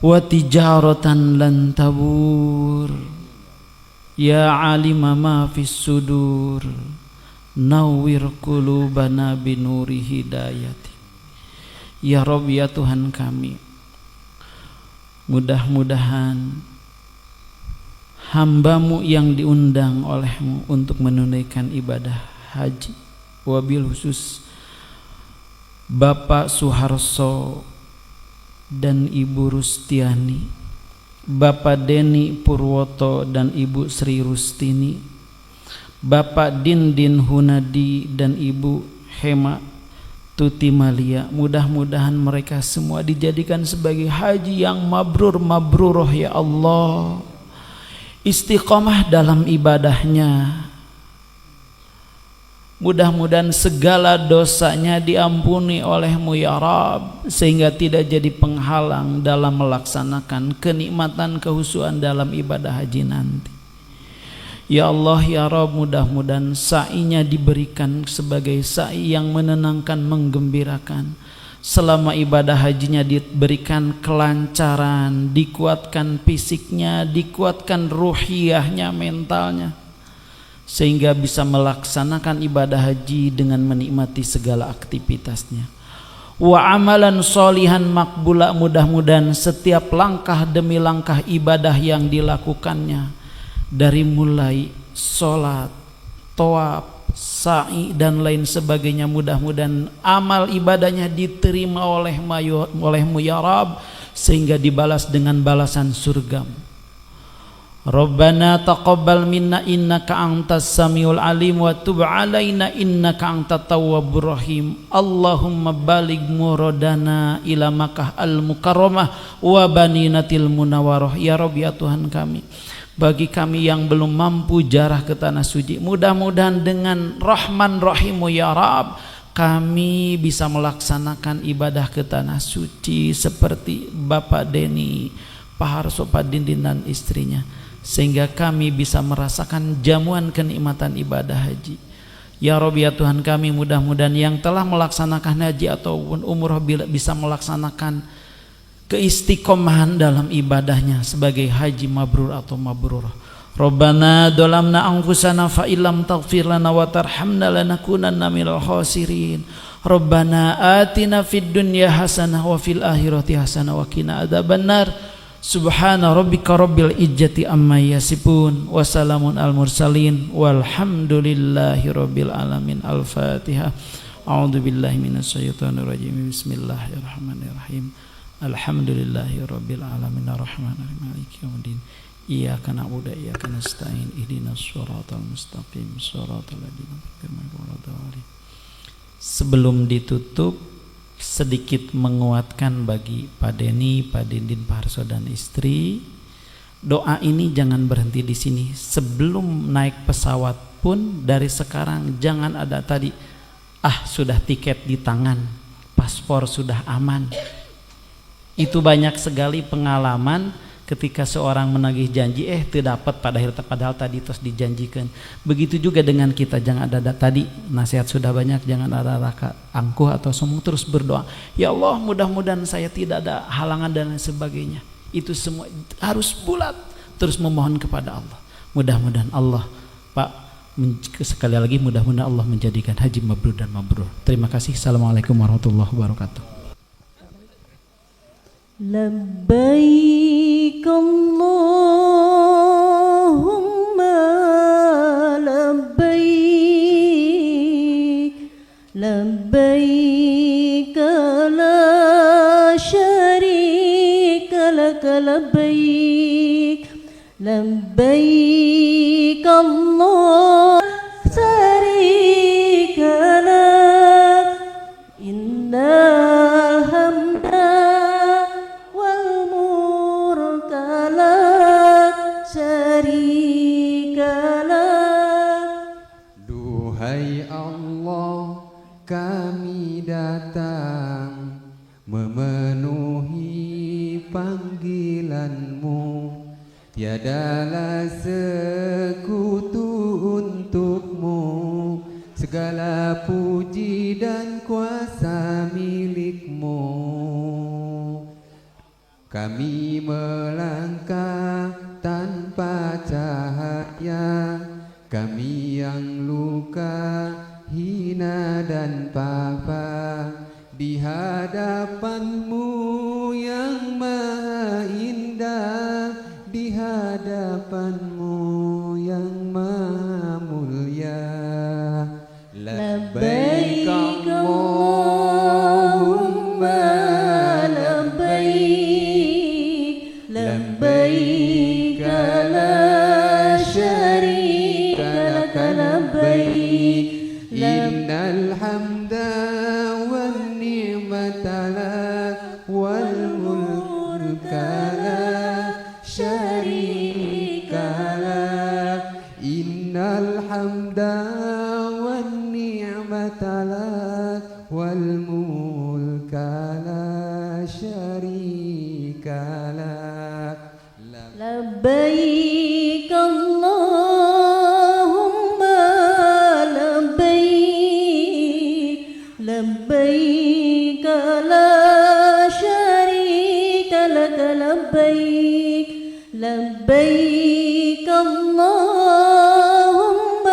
wa tijaratan lan tabur. Ya alima ma fis sudur nawwir qulubana binuri hidayati. Ya Rabb ya Tuhan kami, mudah-mudahan hamba-Mu yang diundang oleh-Mu untuk menunaikan ibadah haji, wabil khusus Bapak Suharso dan Ibu Rustiani, Bapak Deni Purwoto dan Ibu Sri Rustini, Bapak Dindin Hunadi dan Ibu Hema Tuti Malia, mudah-mudahan mereka semua dijadikan sebagai haji yang mabrur-mabruroh ya Allah, istiqomah dalam ibadahnya, mudah-mudahan segala dosanya diampuni oleh-Mu ya Rabb, sehingga tidak jadi penghalang dalam melaksanakan kenikmatan kehusuan dalam ibadah haji nanti. Ya Allah ya Rabb, mudah-mudahan sa'inya diberikan sebagai sa'i yang menenangkan, menggembirakan. Selama ibadah hajinya diberikan kelancaran, dikuatkan fisiknya, dikuatkan ruhiyahnya, mentalnya, sehingga bisa melaksanakan ibadah haji dengan menikmati segala aktivitasnya. Wa amalan sholihan makbula, mudah-mudahan setiap langkah demi langkah ibadah yang dilakukannya, dari mulai sholat, tawaf, sa'i dan lain sebagainya, mudah-mudahan amal ibadahnya diterima oleh-Mu ya Rabb, sehingga dibalas dengan balasan surga-Mu. Rabbana taqabbal minna innaka antas samiul alim wa tub alaina innaka antat tawwabur rahim. Allahumma baligh muradana ila Makkah al-Mukarramah wa Baninatil Munawwarah. Ya Rabb ya Tuhan kami, bagi kami yang belum mampu jarah ke tanah suci, mudah-mudahan dengan Rahman Rahim-Mu ya Rabb, kami bisa melaksanakan ibadah ke tanah suci seperti Bapak Deni, Pak Harso, Pak Dindin dan istrinya, sehingga kami bisa merasakan jamuan kenikmatan ibadah haji. Ya Rabbi, ya Tuhan kami, mudah-mudahan yang telah melaksanakan haji ataupun umroh bisa melaksanakan keistiqomahan dalam ibadahnya sebagai haji mabrur atau mabrur. Rabbana dolamna anfusana fa illam taghfir lana wa tarhamna lanakunanna minal khasirin. Rabbana atina fid dunya hasanah wa fil akhirati hasanah wa qina adzabannar. Subhana rabbika rabbil izzati amma yasifun wa salamun al mursalin walhamdulillahi rabbil alamin. Al-Fatihah. A'udzu billahi minasy syaithanir rajim. Bismillahirrahmanirrahim. Alhamdulillahi rabbil alamin arrahmanir rahim maliki yaumiddin. Iyyaka na'budu wa iyyaka nasta'in ihdinas shiratal mustaqim shiratal ladzina an'amta 'alaihim. Sebelum ditutup, sedikit menguatkan bagi Pak Denny, Pak Dindin, Pak Harso dan istri. Doa ini jangan berhenti di sini. Sebelum naik pesawat pun dari sekarang jangan ada tadi sudah tiket di tangan, paspor sudah aman. Itu banyak sekali pengalaman ketika seorang menagih janji tidak dapat padahal tadi terus dijanjikan. Begitu juga dengan kita, jangan ada tadi nasihat sudah banyak, jangan ada rasa angkuh atau sombong, terus berdoa, ya Allah mudah-mudahan saya tidak ada halangan dan lain sebagainya. Itu semua harus bulat, terus memohon kepada Allah. Mudah-mudahan Allah, Pak, sekali lagi mudah-mudahan Allah menjadikan haji mabrur dan mabrur. Terima kasih. Assalamualaikum warahmatullahi wabarakatuh. لبيك اللهم لبيك لبيك لا شريك لك لبيك لبيك الله شريك لك إن الحمد Duhai Allah, kami datang memenuhi panggilan-Mu. Tiadalah sekutu untuk-Mu, segala puji dan kuasa milik-Mu. Kami melangkah tanpa cahaya, kami yang luka, hina dan papa, di hadapan-Mu yang maha indah, di hadapan-Mu yang maha mulia. Labbaik Allahumma labbaik, labbaik la syarika lak labbaik, innal hamda wan ni'mata lak wal mulka la syarika lak, innal hamda wan ni'mata lak wal mulka la syarika lak. لبيك اللهم لبيك لبيك لا شريك لك لبيك لبيك اللهم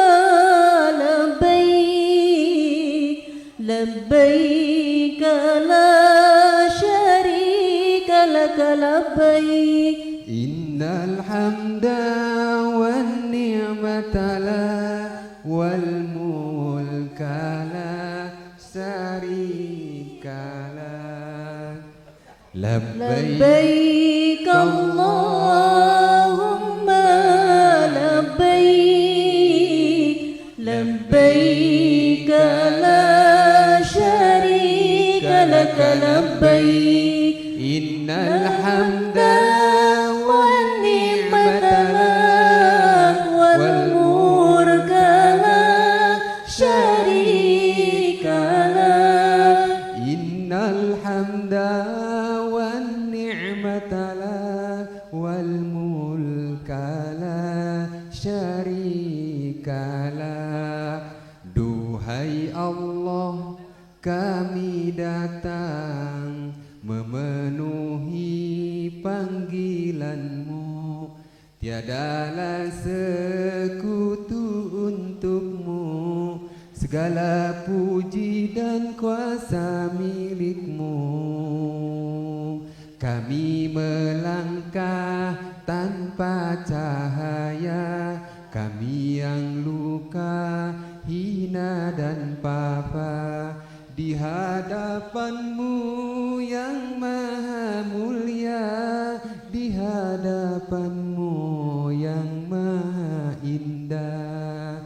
لبيك لبيك لا شريك لك لبيك Innal hamda wan ni'mata lak wal mulka la syarika lak. لبيك اللهم لبيك لبيك لا شريك لك لبيك Innal hamda kami datang memenuhi panggilanmu. Tiadalah sekutu untukmu, segala puji dan kuasa milikmu. Kami melangkah tanpa cahaya, kami yang luka, hina dan papa, di hadapanmu yang maha mulia, di hadapanmu yang maha indah.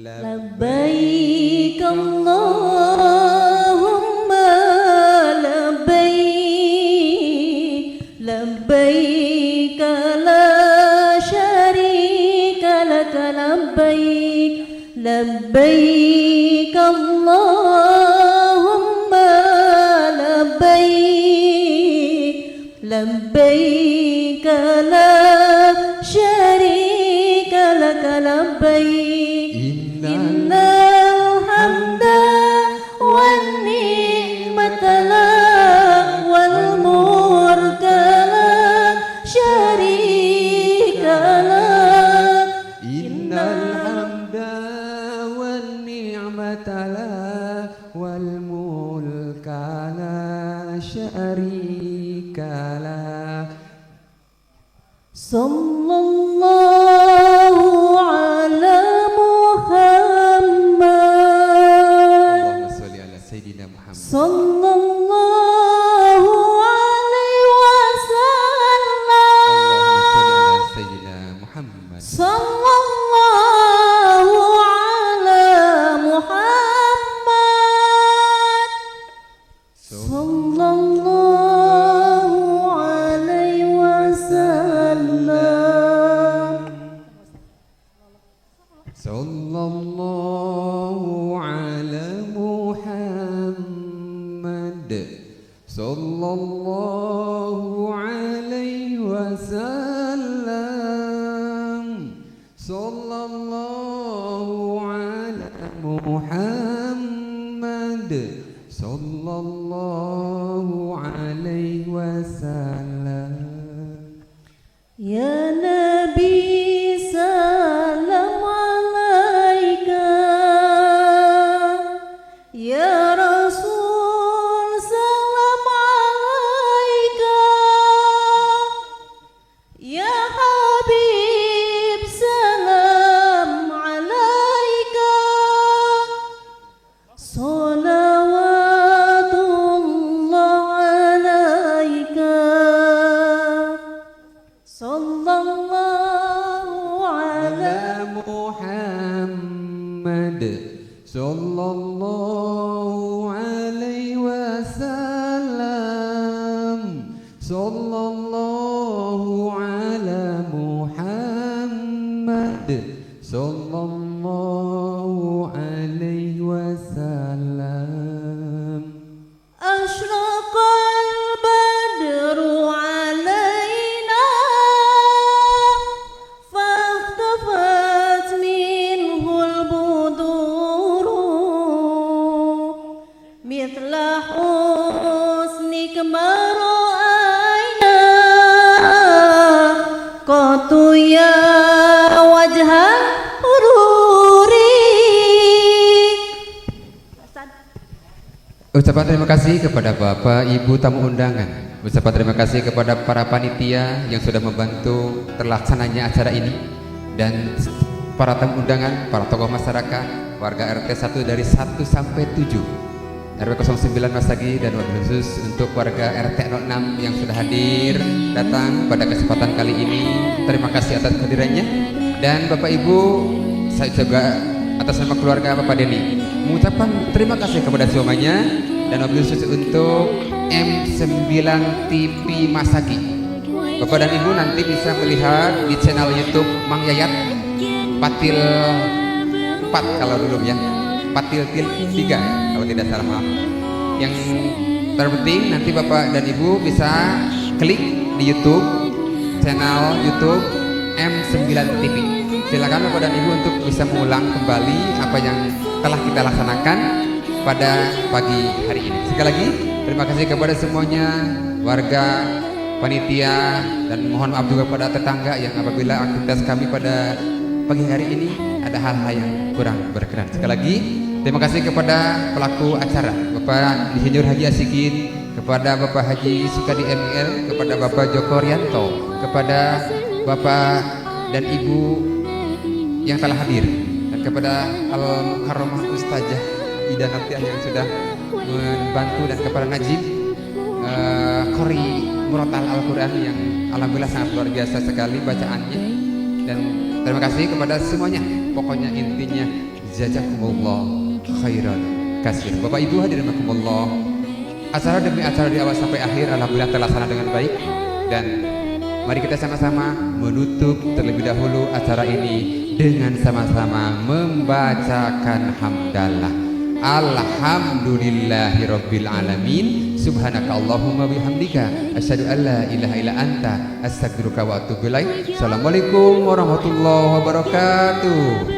Labbaik Allahumma labbaik, labbaik la syarika lak labbaik, labbaik Allahumma labbaik, labbaik la syarika lak labbaik. Innal hamda wan ni'mata lak wal mulka la syarika lak. Innal hamda wan ni'mata lak wal mulka la syarika lak. Sallallahu ala Muhammad, Allahumma sholli ala Sayyidina Muhammad. sallallahu alaihi wasallam, Allahumma sholli ala Sayyidina Muhammad. sallallahu ala Muhammad, sallallahu alaihi wasallam. Sallallahu ala Muhammad, sallallahu alaihi wasallam, sallallahu ala Muhammad, sallallahu alaihi wasallam. Ya Nabi salam alaika, ya Rasul salam alaika, ya Habib salam alaika, salawatullah alaika, sallallahu ala Muhammad, sallallahu alaihi wasallam, sallallahu ala Muhammad, sallallahu alaihi wasallam. asyraqal badru alaina, fahtafat minhul buduru, mithla husnik mara'aina, qatu ya wajhal hururi. Ucapan terima kasih kepada Bapak Ibu tamu undangan. Ucapan terima kasih kepada para panitia yang sudah membantu terlaksananya acara ini, dan para tamu undangan, para tokoh masyarakat, warga RT 1 dari 1 sampai 7, RW 09 Masagi, dan wabil khusus untuk warga RT 06 yang sudah hadir datang pada kesempatan kali ini. Terima kasih atas kehadirannya. Dan Bapak Ibu, saya juga atas nama keluarga Bapak Denny mengucapkan terima kasih kepada semuanya, dan wabil khusus untuk M9 TV Masagi. Bapak dan Ibu nanti bisa melihat di channel YouTube Mang Yayat Patil 4 kalau dulu ya, Patil 3 kalau tidak salah, maaf. Yang terpenting nanti Bapak dan Ibu bisa klik di YouTube, channel YouTube M9 TV. Silakan Bapak dan Ibu untuk bisa mengulang kembali apa yang telah kita laksanakan pada pagi hari ini. Sekali lagi terima kasih kepada semuanya, warga, panitia, dan mohon maaf juga kepada tetangga yang apabila aktivitas kami pada pagi hari ini ada hal-hal yang kurang berkenan. Sekali lagi terima kasih kepada pelaku acara, Bapak Insinyur Haji Asikin, kepada Bapak Haji Sukadi ML, kepada Bapak Joko Rianto, kepada Bapak dan Ibu yang telah hadir, dan kepada Al-Mukarramah Ustazah Ida Naftiah yang sudah membantu, dan kepada Najib Qori Murattal Al-Quran yang alhamdulillah sangat luar biasa sekali bacaannya. Dan terima kasih kepada semuanya. Pokoknya intinya jazakumullah khairan kasir. Bapak Ibu hadirin rahimakumullah, acara demi acara di awal sampai akhir alhamdulillah terlaksana dengan baik, dan mari kita sama-sama menutup terlebih dahulu acara ini dengan sama-sama membacakan hamdalah. Alhamdulillahirabbil alamin. Subhanaka Allahumma bihamdika asyhadu an la ilaha illa anta astaghfiruka wa atubu ilaik. Assalamualaikum warahmatullahi wabarakatuh.